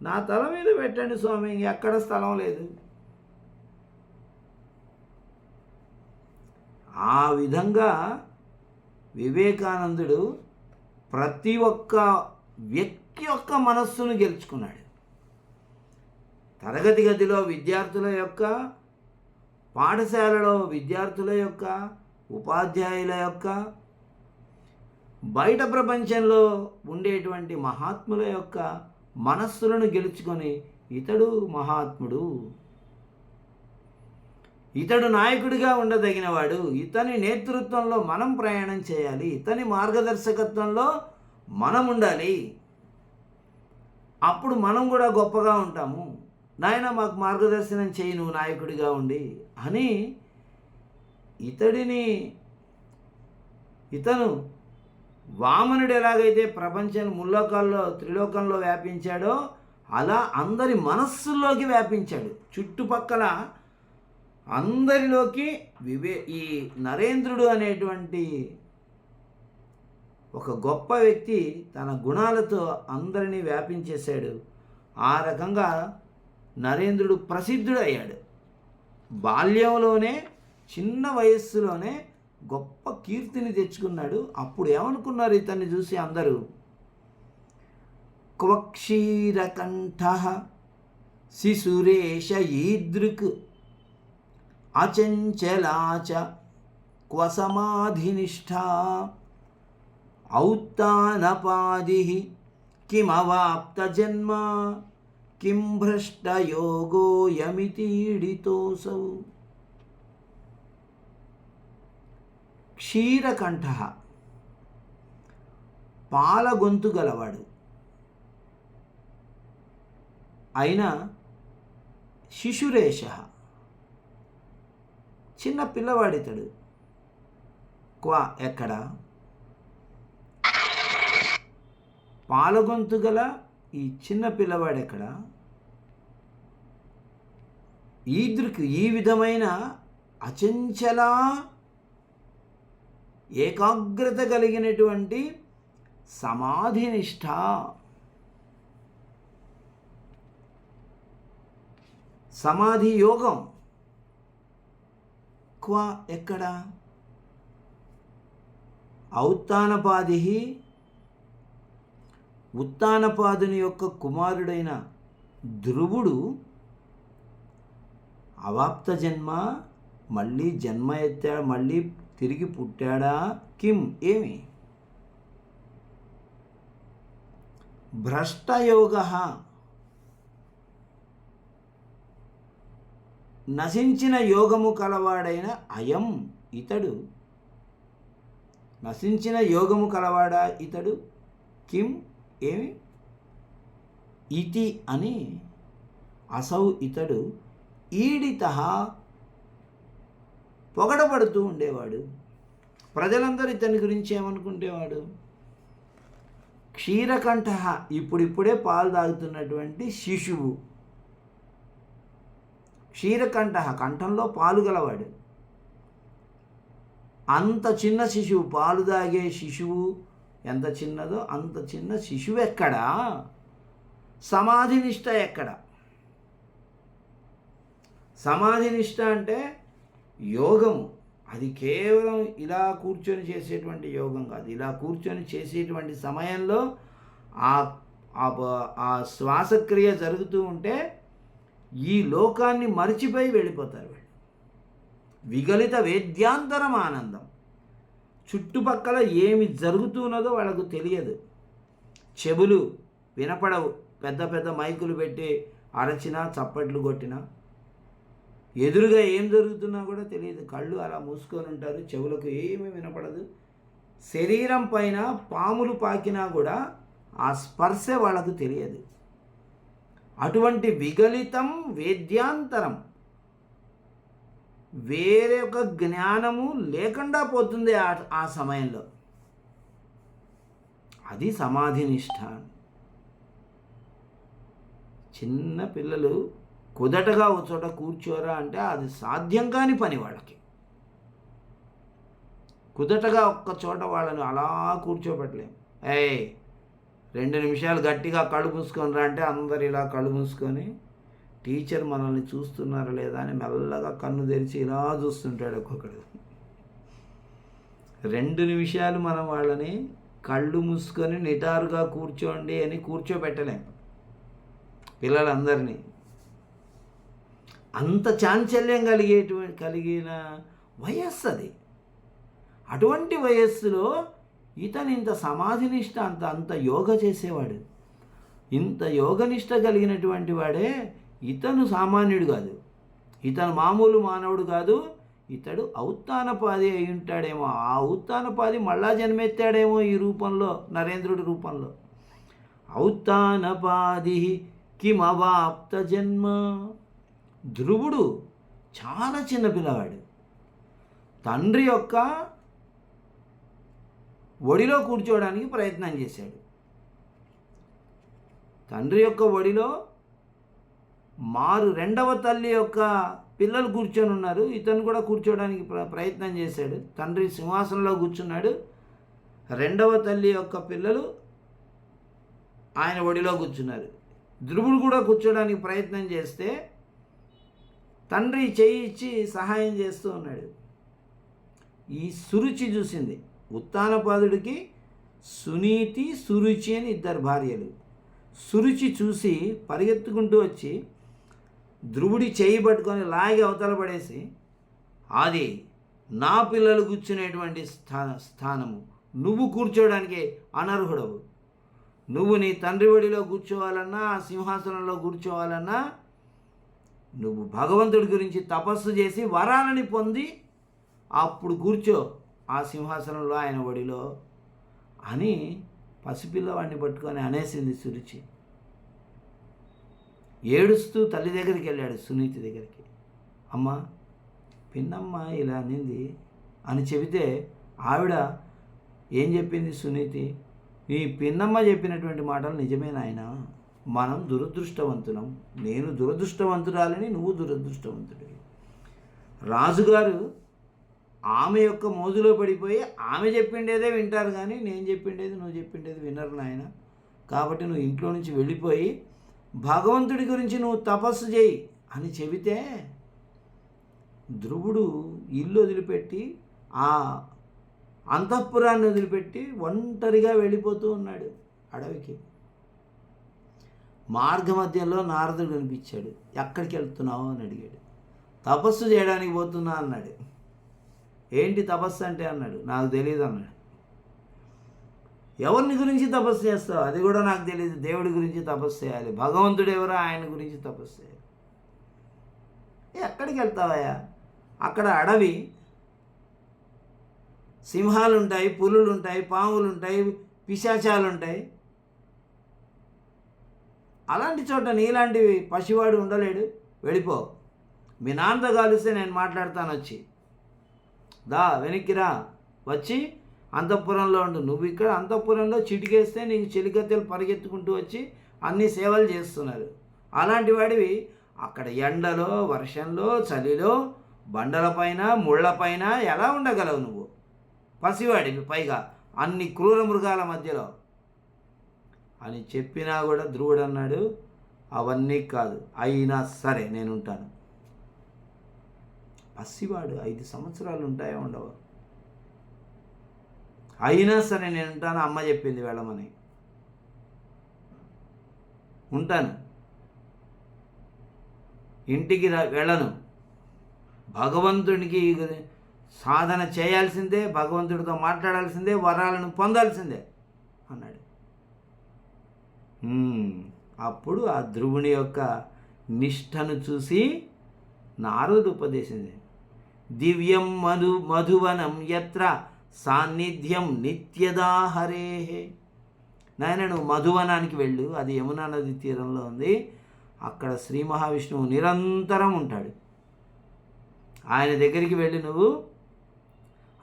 నా తల మీద పెట్టండి స్వామి, ఎక్కడ స్థలం లేదు. ఆ విధంగా వివేకానందుడు ప్రతి ఒక్క వ్యక్తి యొక్క మనస్సును గెలుచుకున్నాడు. తరగతి గదిలో విద్యార్థుల యొక్క, పాఠశాలలో విద్యార్థుల యొక్క, ఉపాధ్యాయుల యొక్క, బయట ప్రపంచంలో ఉండేటువంటి మహాత్ముల యొక్క మనస్సులను గెలుచుకొని ఇతడు మహాత్ముడు, ఇతడు నాయకుడిగా ఉండదగినవాడు, ఇతని నేతృత్వంలో మనం ప్రయాణం చేయాలి, ఇతని మార్గదర్శకత్వంలో మనం ఉండాలి, అప్పుడు మనం కూడా గొప్పగా ఉంటాము, నాయన మాకు మార్గదర్శనం చేయి నువ్వు నాయకుడిగా ఉండి అని ఇతను వామనుడు ఎలాగైతే ప్రపంచం ముల్లోకాల్లో త్రిలోకంలో వ్యాపించాడో అలా అందరి మనస్సుల్లోకి వ్యాపించాడు. చుట్టుపక్కల అందరిలోకి ఈ నరేంద్రుడు అనేటువంటి ఒక గొప్ప వ్యక్తి తన గుణాలతో అందరినీ వ్యాపించేశాడు. ఆ రకంగా నరేంద్రుడు ప్రసిద్ధుడయ్యాడు. బాల్యంలోనే, చిన్న వయస్సులోనే గొప్ప కీర్తిని తెచ్చుకున్నాడు. అప్పుడు ఏమనుకున్నారు ఇతన్ని చూసి అందరూ? క్వక్షీరకంఠ శిశురేష ఈదృక్ అచంచలాచ క్వ సమాధినిష్ఠా ఔత్తానపాది కిమవాప్త జన్మ కిం భ్రష్టయోగో యమితీడితోసౌ. క్షీరకంఠ పాల గొంతు గలవాడు అయిన శిశురేష చిన్న పిల్లవాడితడు. క్వా ఎక్కడ? పాలగొంతు గల ఈ చిన్న పిల్లవాడెక్కడ? ఈదృక్ ఈ విధమైన అచంచల ఏకాగ్రత కలిగినటువంటి సమాధినిష్ట, సమాధి యోగం. క్వా ఎక్కడ? ఔత్తానపాది ఉత్తానపాదుని యొక్క కుమారుడైన ధ్రువుడు అవాప్త జన్మ, మళ్ళీ జన్మ ఎత్తాడు, మళ్ళీ తిరిగి పుట్టాడా? కిం ఏమి? భ్రష్టయోగ నశించిన యోగము కలవాడైన అయం ఇతడు నశించిన యోగము కలవాడా ఇతడు, కిం ఏమి ఇతి అని అసౌ ఇతడు ఈడిత పొగడబడుతూ ఉండేవాడు. ప్రజలందరూ ఇతని గురించి ఏమనుకుంటేవాడు, క్షీరకంఠ ఇప్పుడిప్పుడే పాలు తాగుతున్నటువంటి శిశువు, క్షీరకంఠ కంఠంలో పాలు గలవాడు. అంత చిన్న శిశువు, పాలు తాగే శిశువు ఎంత చిన్నదో అంత చిన్న శిశువు ఎక్కడా, సమాధినిష్ట ఎక్కడ? సమాధినిష్ట అంటే యోగము, అది కేవలం ఇలా కూర్చొని చేసేటువంటి యోగం కాదు. ఇలా కూర్చొని చేసేటువంటి సమయంలో ఆ శ్వాసక్రియ జరుగుతూ ఉంటే ఈ లోకాన్ని మరిచిపోయి వెళ్ళిపోతారు వాళ్ళు. విగలిత వేద్యాంతరం ఆనందం. చుట్టుపక్కల ఏమి జరుగుతున్నదో వాళ్ళకు తెలియదు. చెవులు వినపడవు, పెద్ద పెద్ద మైకులు పెట్టి అరచినా చప్పట్లు కొట్టినా ఎదురుగా ఏం జరుగుతున్నా కూడా తెలియదు. కళ్ళు అలా మూసుకొని ఉంటారు, చెవులకు ఏమీ వినపడదు. శరీరం పైన పాములు పాకినా కూడా ఆ స్పర్శ వాళ్ళకు తెలియదు. అటువంటి విగలితం వేద్యాంతరం, వేరే ఒక జ్ఞానము లేకుండా పోతుంది ఆ సమయంలో. అది సమాధినిష్ట. చిన్న పిల్లలు కుదటగా ఒక చోట కూర్చోరా అంటే అది సాధ్యం కాని పని వాళ్ళకి. కుదటగా ఒక్క చోట వాళ్ళని అలా కూర్చోబెట్టలేం. 2 నిమిషాలు గట్టిగా కళ్ళు మూసుకొని రా అంటే అందరు ఇలా కళ్ళు మూసుకొని టీచర్ మనల్ని చూస్తున్నారా లేదా అని మెల్లగా కన్ను తెరిచి ఇలా చూస్తుంటాడు ఒక్కొక్కడు. 2 నిమిషాలు మనం వాళ్ళని కళ్ళు మూసుకొని నిటారుగా కూర్చోండి అని కూర్చోబెట్టలేం పిల్లలందరినీ. అంత చాంచల్యం కలిగిన వయస్సు అది. అటువంటి వయస్సులో ఇతను ఇంత సమాధినిష్ట, అంత యోగ చేసేవాడు. ఇంత యోగనిష్ట కలిగినటువంటి వాడే. ఇతను సామాన్యుడు కాదు, ఇతను మామూలు మానవుడు కాదు. ఇతడు ఔత్తానపాది అయి ఉంటాడేమో. ఆ ఔత్తానపాది మళ్ళా జన్మెత్తాడేమో ఈ రూపంలో, నరేంద్రుడి రూపంలో. ఔత్తానపాది కిమవాప్త జన్మ. ధ్రువుడు చాలా చిన్న పిల్లవాడు. తండ్రి యొక్క ఒడిలో కూర్చోవడానికి ప్రయత్నం చేశాడు. తండ్రి యొక్క ఒడిలో రెండవ తల్లి యొక్క పిల్లలు కూర్చొని ఉన్నారు. ఇతను కూడా కూర్చోవడానికి ప్రయత్నం చేశాడు. తండ్రి సింహాసనంలో కూర్చున్నాడు. రెండవ తల్లి యొక్క పిల్లలు ఆయన ఒడిలో కూర్చున్నారు. ధ్రువుడు కూడా కూర్చోవడానికి ప్రయత్నం చేస్తే తండ్రి చేయి ఇచ్చి సహాయం చేస్తూ ఉన్నాడు. ఈ సురుచి చూసింది. ఉత్తానపాదుడికి సునీతి, సురుచి అని 2 భార్యలు. సురుచి చూసి పరిగెత్తుకుంటూ వచ్చి ధ్రువుడి చేయి పట్టుకొని లాగి అవతల పడేసి, అది నా పిల్లలు కూర్చునేటువంటి స్థానము, నువ్వు కూర్చోవడానికి అనర్హుడవు. నువ్వు నీ తండ్రి ఒడిలో కూర్చోవాలన్నా, ఆ సింహాసనంలో కూర్చోవాలన్నా నువ్వు భగవంతుడి గురించి తపస్సు చేసి వరాలని పొంది అప్పుడు కూర్చో ఆ సింహాసనంలో, ఆయన ఒడిలో అని పసిపిల్లవాడిని పట్టుకొని అనేసింది సురుచి. ఏడుస్తూ తల్లి దగ్గరికి వెళ్ళాడు, సునీతి దగ్గరికి. అమ్మ, పిన్నమ్మ ఇలా అనింది అని చెబితే ఆవిడ ఏం చెప్పింది సునీతి, నీ పిన్నమ్మ చెప్పినటువంటి మాటలు నిజమే నాయన, మనం దురదృష్టవంతులం. నేను దురదృష్టవంతురాలని, నువ్వు దురదృష్టవంతుడివి. రాజుగారు ఆమె యొక్క మోజులో పడిపోయి ఆమె చెప్పిండేదే వింటారు, కానీ నేను చెప్పిండేది, నువ్వు చెప్పిండేది వినరు నాయన. కాబట్టి నువ్వు ఇంట్లో నుంచి వెళ్ళిపోయి భగవంతుడి గురించి నువ్వు తపస్సు చేయి అని చెబితే ధ్రువుడు ఇల్లు వదిలిపెట్టి, ఆ అంతఃపురాన్ని వదిలిపెట్టి ఒంటరిగా వెళ్ళిపోతూ ఉన్నాడు అడవికి. మార్గ మధ్యంలో నారదుడు కనిపించాడు. ఎక్కడికి వెళ్తున్నావు అని అడిగాడు. తపస్సు చేయడానికి పోతున్నా అన్నాడు. ఏంటి తపస్సు అంటే అన్నాడు. నాకు తెలియదు అన్నాడు. ఎవరిని గురించి తపస్సు చేస్తావు? అది కూడా నాకు తెలియదు. దేవుడి గురించి తపస్సు చేయాలి. భగవంతుడు ఎవరో ఆయన గురించి తపస్సు చేయాలి. ఎక్కడికి వెళ్తావయ్యా? అక్కడ అడవి, సింహాలు ఉంటాయి, పులులు ఉంటాయి, పాములు ఉంటాయి, పిశాచాలు ఉంటాయి. అలాంటి చోట నీలాంటి పసివాడు ఉండలేడు. వెళ్ళిపో. మీ నాన్నతో కలిస్తే నేను మాట్లాడతాను. వచ్చి దా వెనక్కిరా, వచ్చి అంతఃపురంలో ఉండు. నువ్వు ఇక్కడ అంతఃపురంలో చిటికేస్తే నీకు చెలికత్తెలు పరిగెత్తుకుంటూ వచ్చి అన్ని సేవలు చేస్తున్నారు. అలాంటి వాడివి అక్కడ ఎండలో, వర్షంలో, చలిలో, బండలపైన, ముళ్ళపైన ఎలా ఉండగలవు నువ్వు? పసివాడివి, పైగా అన్ని క్రూర మృగాల మధ్యలో అని చెప్పినా కూడా ధ్రువుడు అన్నాడు, అవన్నీ కాదు, అయినా సరే నేను ఉంటాను. పసివాడు 5 సంవత్సరాలు ఉంటాయో ఉండవు. అయినా సరే నేను ఉంటాను, అమ్మ చెప్పింది వెళ్ళమని. ఉంటాను, ఇంటికి వెళ్ళను. భగవంతుడికి సాధన చేయాల్సిందే, భగవంతుడితో మాట్లాడాల్సిందే, వరాలను పొందాల్సిందే అన్నాడు. అప్పుడు ఆ ధ్రువుని యొక్క నిష్టను చూసి నారదుడు ఉపదేశింది. దివ్యం మధువనం యత్ర సాన్నిధ్యం నిత్యదా హరేహే. నాయన నువ్వు మధువనానికి వెళ్ళు, అది యమునా నది తీరంలో ఉంది. అక్కడ శ్రీ మహావిష్ణువు నిరంతరం ఉంటాడు. ఆయన దగ్గరికి వెళ్ళి నువ్వు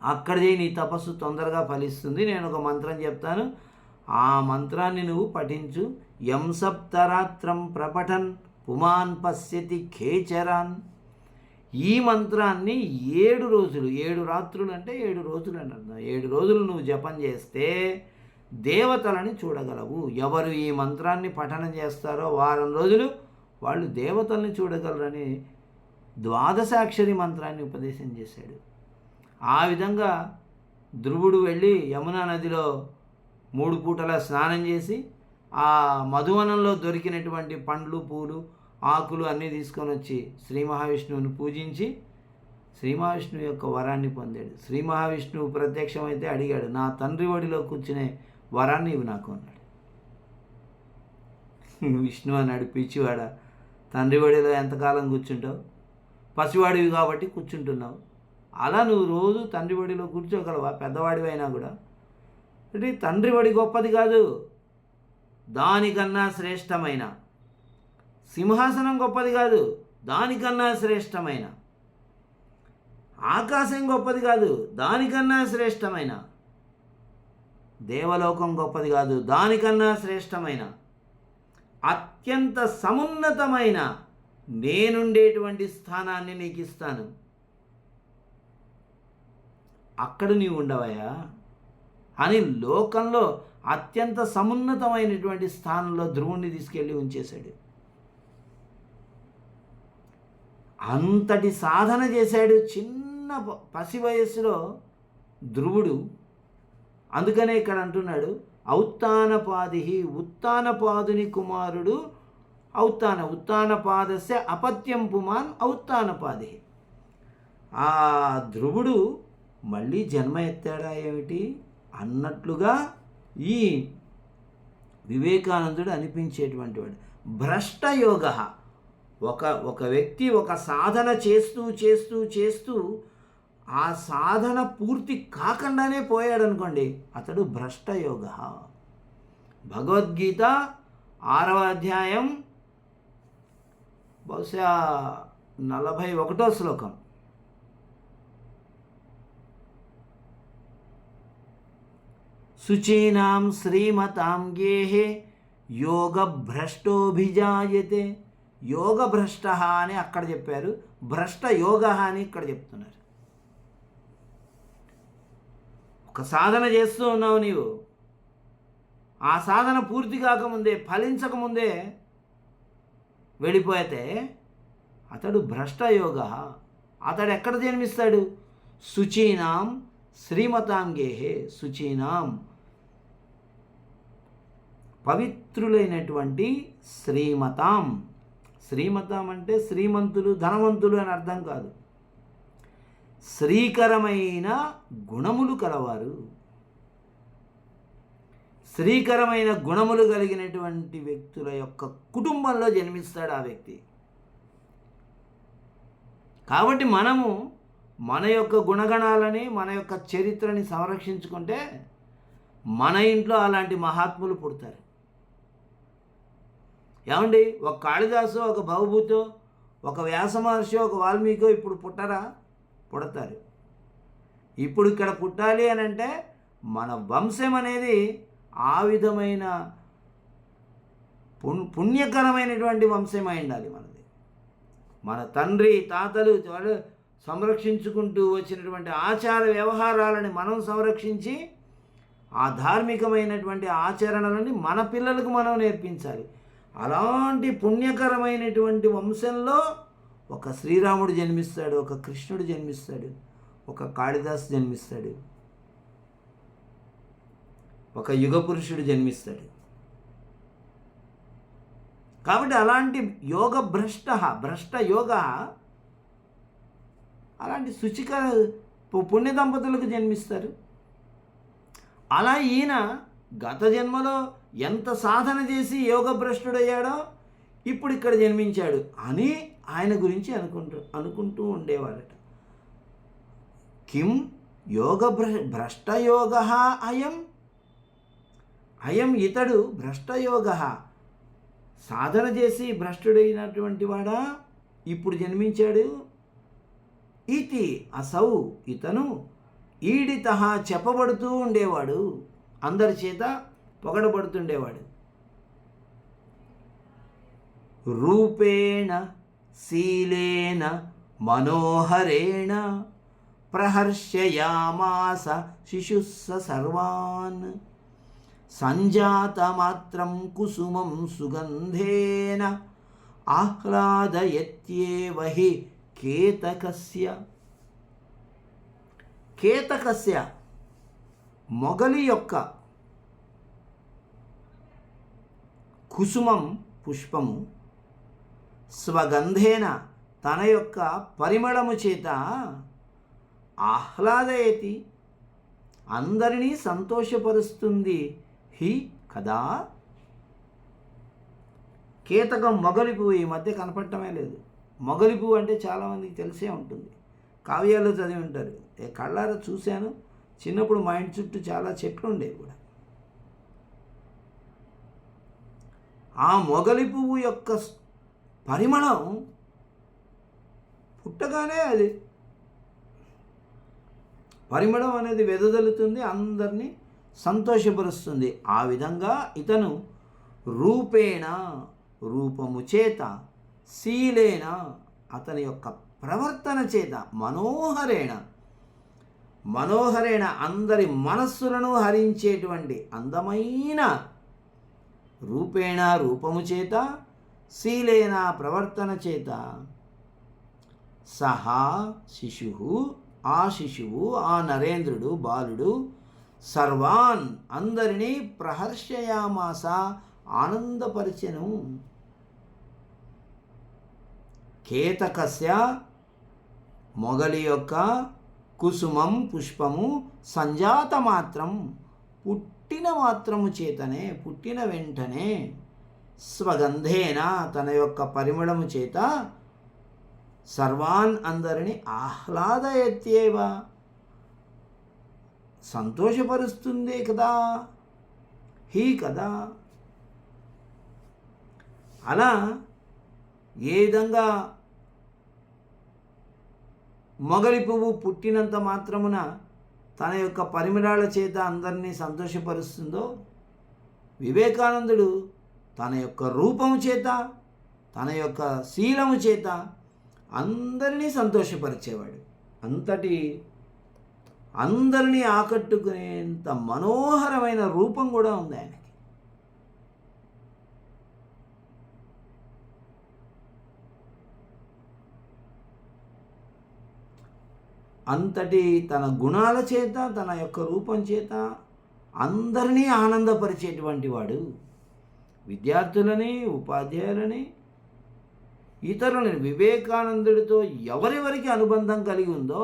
అక్కడ చేయి, నీ తపస్సు తొందరగా ఫలిస్తుంది. నేను ఒక మంత్రం చెప్తాను, ఆ మంత్రాన్ని నువ్వు పఠించు. యం సప్తరాత్రం ప్రపఠన్ పుమాన్ పశ్యతి ఖేచరాన్. ఈ మంత్రాన్ని 7 రోజులు, 7 రాత్రులు అంటే 7 రోజులు అని అర్థం. 7 రోజులు నువ్వు జపం చేస్తే దేవతలని చూడగలవు. ఎవరు ఈ మంత్రాన్ని పఠనం చేస్తారో వారం రోజులు వాళ్ళు దేవతల్ని చూడగలరని ద్వాదశాక్షరి మంత్రాన్ని ఉపదేశం చేశాడు. ఆ విధంగా ధ్రువుడు వెళ్ళి యమునా నదిలో 3 పూటల స్నానం చేసి ఆ మధువనంలో దొరికినటువంటి పండ్లు, పూలు, ఆకులు అన్నీ తీసుకొని వచ్చి శ్రీ మహావిష్ణువుని పూజించి శ్రీ మహావిష్ణువు యొక్క వరాన్ని పొందాడు. శ్రీ మహావిష్ణువు ప్రత్యక్షమైతే అడిగాడు, నా తండ్రి ఒడిలో కూర్చునే వరాన్ని ఇవి నాకు అన్నాడు. విష్ణు అన్నాడు, పిచ్చివాడ, తండ్రి ఒడిలో ఎంతకాలం కూర్చుంటావు? పసివాడివి కాబట్టి కూర్చుంటున్నావు. అలా నువ్వు రోజు తండ్రి ఒడిలో కూర్చోగలవా? పెద్దవాడివి అయినా కూడా. అంటే తండ్రి ఒడి గొప్పది కాదు, దానికన్నా శ్రేష్టమైన సింహాసనం గొప్పది కాదు, దానికన్నా శ్రేష్టమైన ఆకాశం గొప్పది కాదు, దానికన్నా శ్రేష్టమైన దేవలోకం గొప్పది కాదు, దానికన్నా శ్రేష్టమైన అత్యంత సమున్నతమైన నేనుండేటువంటి స్థానాన్ని నీకు ఇస్తాను. అక్కడ నీవు ఉండవయా అని లోకంలో అత్యంత సమున్నతమైనటువంటి స్థానంలో ధ్రువుణ్ణి తీసుకెళ్ళి ఉంచేశాడు. అంతటి సాధన చేశాడు చిన్న పసి వయస్సులో ధ్రువుడు. అందుకనే ఇక్కడ అంటున్నాడు, ఔత్తానపాది, ఉత్తానపాదుని కుమారుడు ఉత్తానపాదస్య అపత్యం పుమాన్ ఔత్తానపాది. ఆ ధ్రువుడు మళ్ళీ జన్మ ఎత్తాడా ఏమిటి అన్నట్లుగా ఈ వివేకానందుడు అనిపించేటువంటి వాడు. భ్రష్టయోగ, ఒక వ్యక్తి ఒక సాధన చేస్తూ చేస్తూ చేస్తూ ఆ సాధన పూర్తి కాకుండానే పోయాడనుకోండి, అతడు భ్రష్టయోగ. భగవద్గీత 6వ అధ్యాయం బహుశా 41వ శ్లోకం. శుచీనాం శ్రీమతాం గేహే యోగ భ్రష్టోభిజాయతే. యోగ భ్రష్ట అని అక్కడ చెప్పారు, భ్రష్ట యోగ అని ఇక్కడ చెప్తున్నారు. ఒక సాధన చేస్తూ ఉన్నావు నీవు, ఆ సాధన పూర్తి కాకముందే, ఫలించకముందే వెళ్ళిపోతే అతడు భ్రష్టయోగ. అతడు ఎక్కడ జన్మిస్తాడు? శుచీనాం శ్రీమతాం గేహే. శుచీనాం పవిత్రులైనటువంటి శ్రీమతాం. శ్రీమతం అంటే శ్రీమంతులు, ధనవంతులు అని అర్థం కాదు. శ్రీకరమైన గుణములు కలవారు. శ్రీకరమైన గుణములు కలిగినటువంటి వ్యక్తుల యొక్క కుటుంబంలో జన్మిస్తాడు ఆ వ్యక్తి. కాబట్టి మనము మన యొక్క గుణగణాలని, మన యొక్క చరిత్రని సంరక్షించుకుంటే మన ఇంట్లో అలాంటి మహాత్ములు పుడతారు. ఏమండి, ఒక కాళిదాసు, ఒక భవభూతో, ఒక వ్యాస మహర్షి, ఒక వాల్మీకో ఇప్పుడు పుట్టరా? పుడతారు. ఇప్పుడు ఇక్కడ పుట్టాలి అని అంటే మన వంశం అనేది ఆ విధమైన పుణ్యకరమైనటువంటి వంశమై ఉండాలి మనది. మన తండ్రి తాతలు వాళ్ళు సంరక్షించుకుంటూ వచ్చినటువంటి ఆచార వ్యవహారాలని మనం సంరక్షించి ఆ ధార్మికమైనటువంటి ఆచరణలని మన పిల్లలకు మనం నేర్పించాలి. అలాంటి పుణ్యకరమైనటువంటి వంశంలో ఒక శ్రీరాముడు జన్మిస్తాడు, ఒక కృష్ణుడు జన్మిస్తాడు, ఒక కాళిదాసు జన్మిస్తాడు, ఒక యుగ పురుషుడు జన్మిస్తాడు. కాబట్టి అలాంటి భ్రష్ట యోగ అలాంటి శుచికర పుణ్య దంపతులకు జన్మిస్తారు. అలా ఈయన గత జన్మలో ఎంత సాధన చేసి యోగ భ్రష్టుడయ్యాడో ఇప్పుడు ఇక్కడ జన్మించాడు అని ఆయన గురించి అనుకుంటూ ఉండేవారట. కిం యోగ భ్రష్టయోగ అయం ఇతడు భ్రష్టయోగ, సాధన చేసి భ్రష్టుడైనటువంటి వాడా ఇప్పుడు జన్మించాడు. ఇతి అసౌ ఇతను ఈడిత చెప్పబడుతూ ఉండేవాడు, అందరి చేత పొగడబడుతుండేవాడు. రూపేణ శీలేన మనోహరేణ ప్రహర్షయామాస శిశుస్స సర్వాన్ సంజాతమాత్రం కుసుమం సుగంధేన ఆహ్లాదయత్యేవ హి కేతకస్య మొగలి యొక్క కుసుమం పుష్పము స్వగంధేన తన యొక్క పరిమళము చేత ఆహ్లాదయతి అందరినీ సంతోషపరుస్తుంది హి కదా. కేతకం మొగలి పువ్వు ఈ మధ్య కనపడటమే లేదు. మొగలి పువ్వు అంటే చాలామందికి తెలిసే ఉంటుంది, కావ్యాల్లో చదివి ఉంటారు. కళ్ళారా చూశాను, చిన్నప్పుడు మా ఇంటి చుట్టూ చాలా చెట్లు ఉండేవి కూడా. ఆ మొగలి పువ్వు యొక్క పరిమళం పుట్టగానే అది పరిమళం అనేది వెదజల్లుతుంది, అందరినీ సంతోషపరుస్తుంది. ఆ విధంగా ఇతను రూపేణ రూపము చేత, శీలేన అతని యొక్క ప్రవర్తన చేత, మనోహరేణ అందరి మనస్సులను హరించేటువంటి అందమైన రూపేణ రూపము చేత, శీలేన ప్రవర్తన చేత, సహా శిశువు ఆ శిశువు ఆ నరేంద్రుడు బాలుడు సర్వాన్ అందరినీ ప్రహర్షయామాస ఆనందపరిచెను. కేతకస్య మొగలి యొక్క కుసుమం పుష్పము సంజాత మాత్రం పుట్టిన మాత్రము చేతనే, పుట్టిన వెంటనే, స్వగంధేన తన యొక్క పరిమళము చేత, సర్వాన్ అందరిని ఆహ్లాదయత్యేవ సంతోషపరుస్తుంది కదా, హీ కదా. అలా ఏ విధంగా మొగలి పువ్వు పుట్టినంత మాత్రమున తన యొక్క పరిమళాల చేత అందరినీ సంతోషపరుస్తుందో, వివేకానందుడు తన యొక్క రూపము చేత, తన యొక్క శీలము చేత అందరినీ సంతోషపరిచేవాడు. అందరినీ ఆకట్టుకునేంత మనోహరమైన రూపం కూడా ఉంది ఆయనకి. అంతటి తన గుణాల చేత, తన యొక్క రూపం చేత అందరినీ ఆనందపరిచేటువంటి వాడు. విద్యార్థులని, ఉపాధ్యాయులని, ఇతరులని, వివేకానందుడితో ఎవరెవరికి అనుబంధం కలిగి ఉందో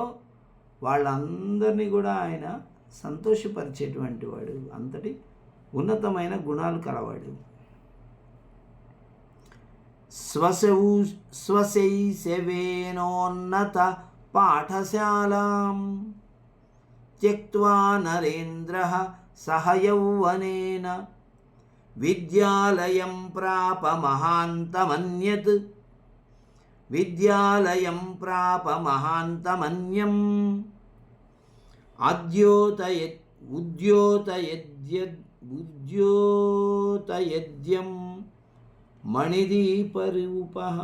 వాళ్ళందరినీ కూడా ఆయన సంతోషపరిచేటువంటి వాడు. అంతటి ఉన్నతమైన గుణాలు కలవాడు. స్వశైశవేనోన్నత పాఠశాలాం త్యక్త్వా నరేంద్రః సహ యౌవనేన విద్యాలయం ప్రాప మహాంతమన్యత్ విద్యాలయం ప్రాప మహాంతమన్యం ఉద్యోతయద్యం మణిదీపరూపః.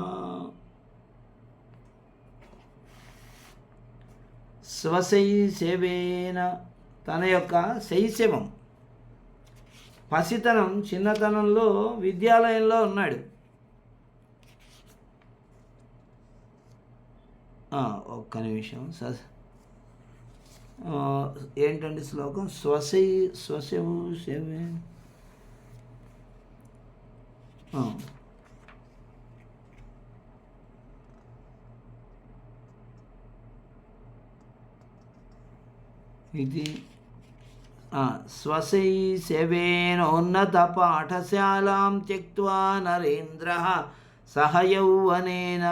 స్వశైశవేన తన యొక్క శైశవం, పసితనం, చిన్నతనంలో విద్యాలయంలో ఉన్నాడు. ఒక్క నిమిషం. ఏంటండి శ్లోకం? స్వశైశవే ఇది స్వశైశవేనోన్నత పాఠశాలాం త్యక్త్వా నరేంద్రః సహ యౌవనేన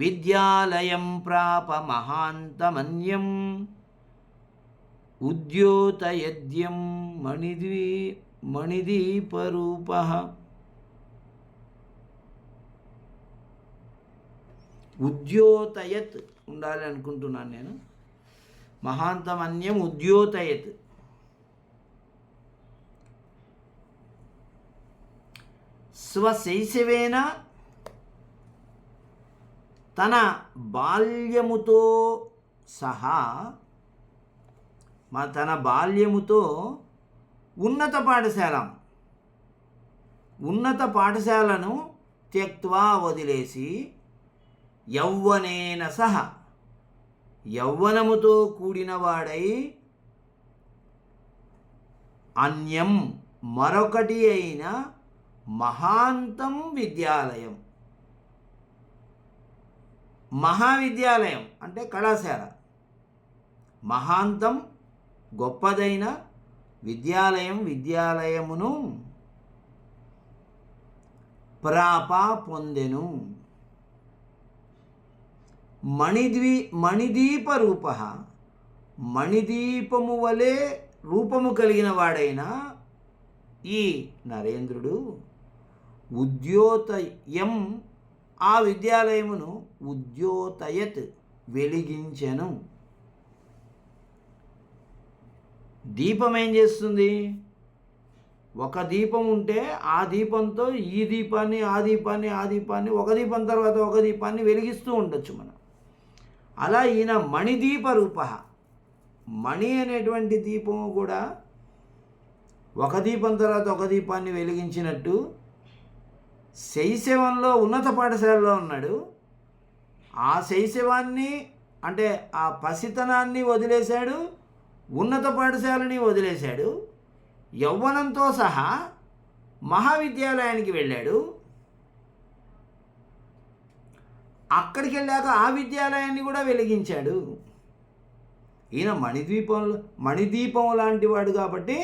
విద్యాలయం ప్రాప మహాంతమన్యం ఉద్యోతయద్యం మణిదీపరూపః. ఉద్యోతయత్ ఉండాలి అనుకుంటున్నాను నేను. మహాంతమన్యం ఉద్యోతయత్. స్వశైశవేన తన బాల్యముతో సహా, తన బాల్యముతో ఉన్నత పాఠశాలను త్యక్త్వా వదిలేసి యౌవనేన సహ యౌవనముతో కూడినవాడై అన్యం మరొకటి అయిన మహాంతం విద్యాలయం, మహావిద్యాలయం అంటే కళాశాల, మహాంతం గొప్పదైన విద్యాలయమును ప్రాప పొందెను. మణిదీపరూపః మణిదీపము వలె రూపము కలిగిన వాడైన ఈ నరేంద్రుడు ఉద్యోతయం ఆ విద్యాలయమును ఉద్యోతయత్ వెలిగించెను. దీపం ఏం చేస్తుంది? ఒక దీపం ఉంటే ఆ దీపంతో ఈ దీపాన్ని ఒక దీపం తర్వాత ఒక దీపాన్ని వెలిగిస్తూ ఉండొచ్చు మనం. అలా ఈయన మణిదీపరూపః, మణి అనేటువంటి దీపము కూడా ఒక దీపం తర్వాత ఒక దీపాన్ని వెలిగించినట్టు శైశవంలో ఉన్నత పాఠశాలలో ఉన్నాడు. ఆ శైశవాన్ని అంటే ఆ పసితనాన్ని వదిలేశాడు, ఉన్నత పాఠశాలని వదిలేశాడు, యవ్వనంతో సహా మహావిద్యాలయానికి వెళ్ళాడు. అక్కడికి వెళ్ళాక ఆ విద్యాలయాన్ని కూడా వెలిగించాడు. ఈయన మణిదీపం లాంటి వాడు కాబట్టి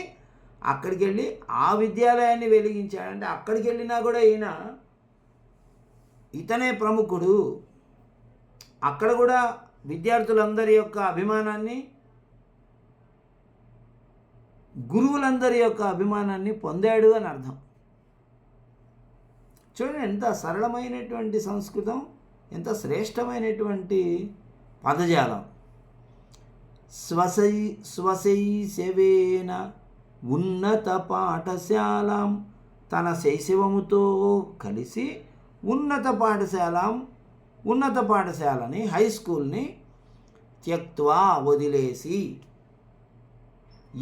అక్కడికి వెళ్ళి ఆ విద్యాలయాన్ని వెలిగించాడంటే అక్కడికి వెళ్ళినా కూడా ఇతనే ప్రముఖుడు. అక్కడ కూడా విద్యార్థులందరి యొక్క అభిమానాన్ని, గురువులందరి యొక్క అభిమానాన్ని పొందాడు అని అర్థం. చూడండి ఎంత సరళమైనటువంటి సంస్కృతం, ఎంత శ్రేష్టమైనటువంటి పదజాలం. స్వశైశవేన ఉన్నత పాఠశాలాం తన శైశవముతో కలిసి ఉన్నత పాఠశాలని హై స్కూల్ని త్యక్త్వా వదిలేసి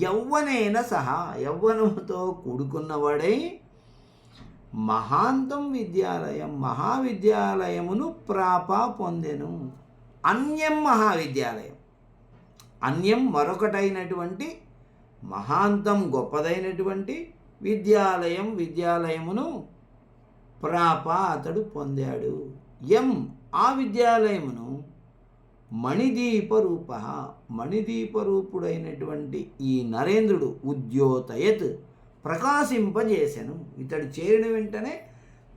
యౌవనేన సహా యౌవనముతో కూడుకున్నవాడై మహాంతం విద్యాలయం మహావిద్యాలయమును ప్రాప పొందెను. అన్యం మహావిద్యాలయం, అన్యం మరొకటైనటువంటి మహాంతం గొప్పదైనటువంటి విద్యాలయమును ప్రాప అతడు పొందాడు. ఆ విద్యాలయమును మణిదీపరూపుడైనటువంటి ఈ నరేంద్రుడు ఉద్యోతయత్ ప్రకాశింపజేసెను. ఇతడు చేరిన వెంటనే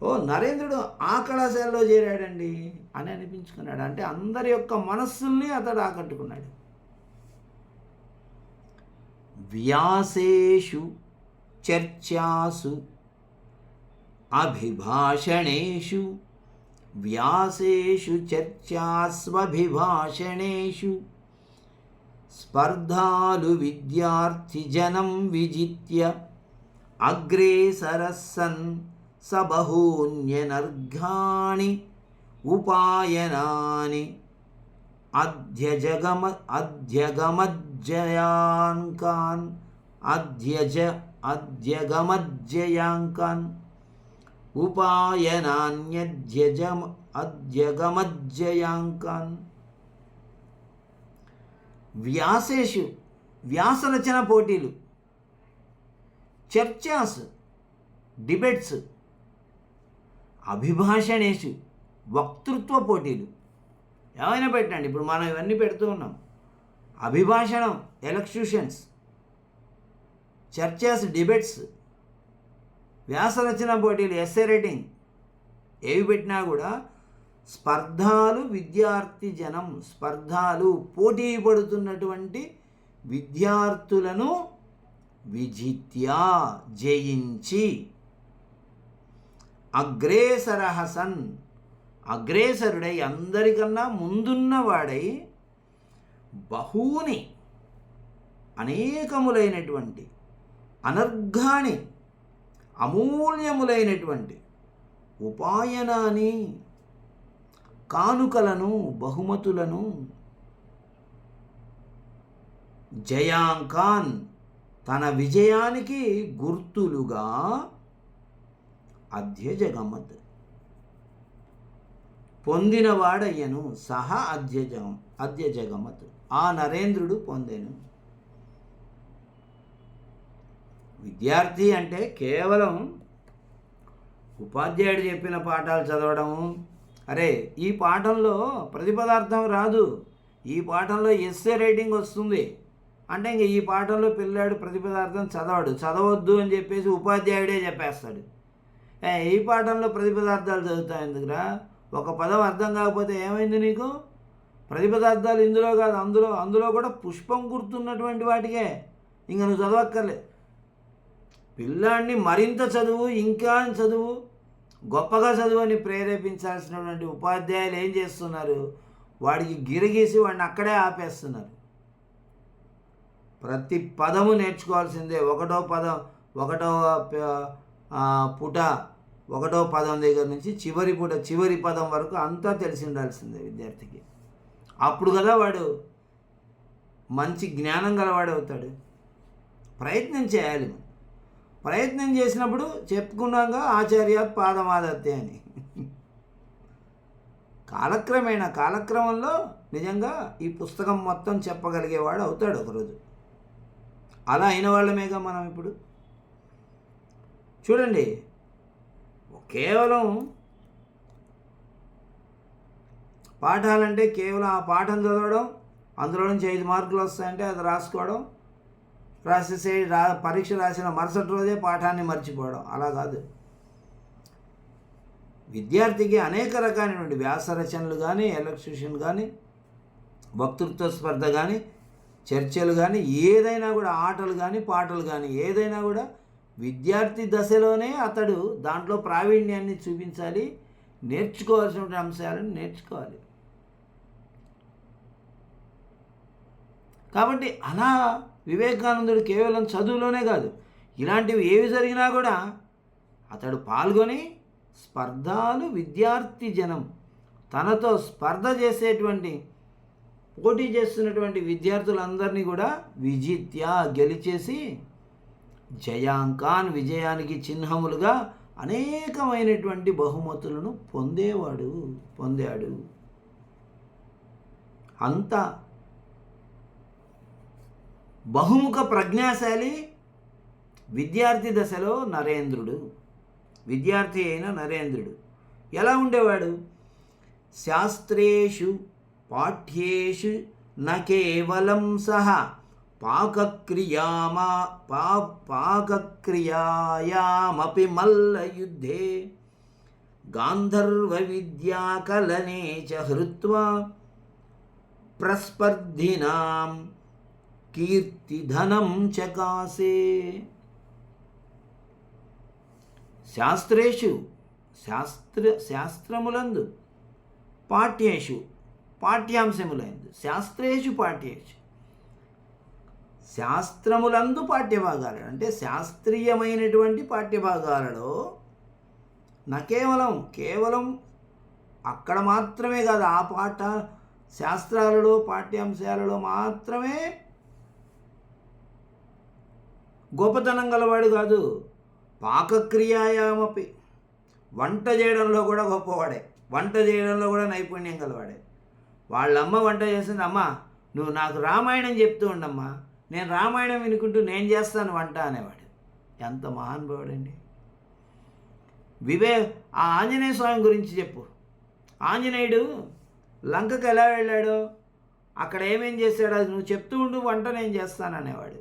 ఓ నరేంద్రుడు ఆ కళాశాలలో చేరాడండి అని అనిపించుకున్నాడు. అంటే అందరి యొక్క మనస్సుల్ని అతడు ఆకట్టుకున్నాడు. వ్యాసేషు చర్చాసు అభిభాషణేషు వ్యాసేషు చర్చాస్వభిభాషణేషు స్పర్ధాలు విద్యార్థిజనం విజిత్య అగ్రేసరస్సన్ సబహూన్యనర్ఘాణి ఉపాయనాని అధ్యగమజ్జయాంకాన్ అధ్యగమజ్జయాంకాన్ ఉపాయనాన్యధ్యగమజ్జయాంకాన్. వ్యాసేషు వ్యాసరచన పోటీలు, చర్చాస్ డిబేట్స్, అభిభాషణేషు వక్తృత్వ పోటీలు. ఏమైనా పెట్టండి, ఇప్పుడు మనం ఇవన్నీ పెడుతూ ఉన్నాం. అభిభాషణం ఎలక్యూషన్స్, చర్చాస్ డిబేట్స్, వ్యాసరచన పోటీలు ఎస్సే రైటింగ్, ఏవి పెట్టినా కూడా స్పర్ధాలు విద్యార్థి జనం, స్పర్ధాలు పోటీ పడుతున్నటువంటి విద్యార్థులను విజిత్య జయించి అగ్రేసరహసన్ అగ్రేసరుడై అందరికన్నా ముందున్నవాడై బహూని అనేకములైనటువంటి అనర్ఘాని అమూల్యములైనటువంటి ఉపాయనాన్ని కానుకలను బహుమతులను జయాంకాన్ తన విజయానికి గుర్తులుగా అధ్యజగమత్ పొందినవాడయ్యను. సహా అధ్యజగమత్ ఆ నరేంద్రుడు పొందెను. విద్యార్థి అంటే కేవలం ఉపాధ్యాయుడు చెప్పిన పాఠాలు చదవడము, అరే ఈ పాఠంలో ప్రతిపదార్థం రాదు, ఈ పాఠంలో ఎస్సే రైటింగ్ వస్తుంది అంటే ఇంక ఈ పాఠంలో పిల్లాడు ప్రతిపదార్థం చదవద్దు అని చెప్పేసి ఉపాధ్యాయుడే చెప్పేస్తాడు. ఈ పాఠంలో ప్రతిపదార్థాలు చదువుతావు ఎందుకురా, ఒక పదం అర్థం కాకపోతే ఏమైంది నీకు? ప్రతిపదార్థాలు ఇందులో కాదు, అందులో కూడా పుష్పం గుర్తున్నటువంటి వాటికే, ఇంక నువ్వు చదవక్కర్లే. పిల్లాడిని మరింత చదువు, ఇంకా చదువు, గొప్పగా చదువు అని ప్రేరేపించాల్సినటువంటి ఉపాధ్యాయులు ఏం చేస్తున్నారు? వాడికి గిరగీసి వాడిని అక్కడే ఆపేస్తున్నారు. ప్రతి పదము నేర్చుకోవాల్సిందే. ఒకటో పుట ఒకటో పదం దగ్గర నుంచి చివరి పదం వరకు అంతా తెలిసి ఉండాల్సిందే విద్యార్థికి. అప్పుడు కదా వాడు మంచి జ్ఞానం గలవాడు అవుతాడు. ప్రయత్నం చేయాలి. ప్రయత్నం చేసినప్పుడు చెప్పుకున్నాక ఆచార్యాత్ పాదమాదత్తే అని. కాలక్రమంలో నిజంగా ఈ పుస్తకం మొత్తం చెప్పగలిగేవాడు అవుతాడు ఒకరోజు. అలా అయిన వాళ్ళమేగా మనం ఇప్పుడు. చూడండి, కేవలం పాఠాలంటే కేవలం ఆ పాఠం చదవడం, అందులో నుంచి 5 మార్కులు వస్తాయంటే అది రాసుకోవడం, పరీక్ష రాసిన మరుసటి రోజే పాఠాన్ని మర్చిపోవడం, అలా కాదు. విద్యార్థికి అనేక రకాలైనటువంటి వ్యాసరచనలు కానీ, ఎలక్యూషన్ కానీ, వక్తృత్వ స్పర్ధ కానీ, చర్చలు కానీ, ఏదైనా కూడా ఆటలు కానీ పాటలు కానీ ఏదైనా కూడా విద్యార్థి దశలోనే అతడు దాంట్లో ప్రావీణ్యాన్ని చూపించాలి. నేర్చుకోవాల్సిన అంశాలను నేర్చుకోవాలి. కాబట్టి అలా వివేకానందుడు కేవలం చదువులోనే కాదు, ఇలాంటివి ఏవి జరిగినా కూడా అతడు పాల్గొని స్పర్ధాలు విద్యార్థి జనం, తనతో స్పర్ధ చేసేటువంటి పోటీ చేస్తున్నటువంటి విద్యార్థులందరినీ కూడా విజిత్య గెలిచేసి జయాంకాన్ విజయానికి చిహ్నములుగా అనేకమైనటువంటి బహుమతులను పొందాడు. అంత బహుముఖ ప్రజ్ఞాశాలి విద్యార్థి దశలో విద్యార్థి అయిన నరేంద్రుడు ఎలా ఉండేవాడు? శాస్త్రేషు పాఠ్యేషు న కేవలం సహ పాకక్రియాయామపి మల్లయుద్ధే గాంధర్వ విద్యాకలనే చ హృత్వా ప్రస్పర్ధినాం కీర్తిధనం చకాసే. శాస్త్రేషు శాస్త్రములందు పాఠ్యేషు పాఠ్యాంశములందు శాస్త్రేషు పాఠ్యేషు శాస్త్రములందు పాఠ్యభాగాలు అంటే శాస్త్రీయమైనటువంటి పాఠ్యభాగాలలో కేవలం అక్కడ మాత్రమే కాదు, ఆ శాస్త్రాలలో పాఠ్యాంశాలలో మాత్రమే గొప్పతనం గలవాడు కాదు, పాకక్రియాయామపి వంట చేయడంలో కూడా గొప్పవాడే, వంట చేయడంలో కూడా నైపుణ్యం గలవాడే. వాళ్ళమ్మ వంట చేసింది, అమ్మ నువ్వు నాకు రామాయణం చెప్తూ ఉండమ్మా, నేను రామాయణం వినుకుంటూ నేను చేస్తాను వంట అనేవాడు. ఎంత మహానుభావుడండి. ఆ ఆంజనేయ స్వామి గురించి చెప్పు. ఆంజనేయుడు లంకకు ఎలా వెళ్ళాడో, అక్కడ ఏమేం చేశాడో అది నువ్వు చెప్తూ ఉండు, వంట నేను చేస్తాననేవాడు.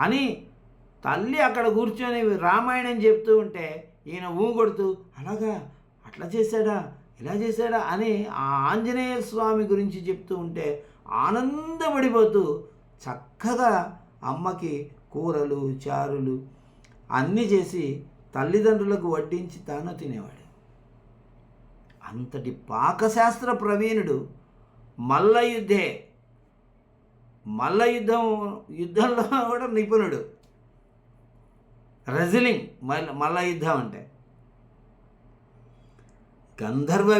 అని తల్లి అక్కడ కూర్చొని రామాయణం చెప్తూ ఉంటే ఈయన ఊగొడుతూ అలాగా అట్లా చేశాడా ఇలా చేశాడా అని ఆ ఆంజనేయ స్వామి గురించి చెప్తూ ఉంటే ఆనందపడిపోతూ చక్కగా అమ్మకి కూరలు చారులు అన్నీ చేసి తల్లిదండ్రులకు వడ్డించి తాను తినేవాడు. అంతటి పాకశాస్త్ర ప్రవీణుడు. యుద్ధంలో కూడా నిపుణుడు. రెజ్లింగ్ మల్ల యుద్ధం అంటే. గంధర్వ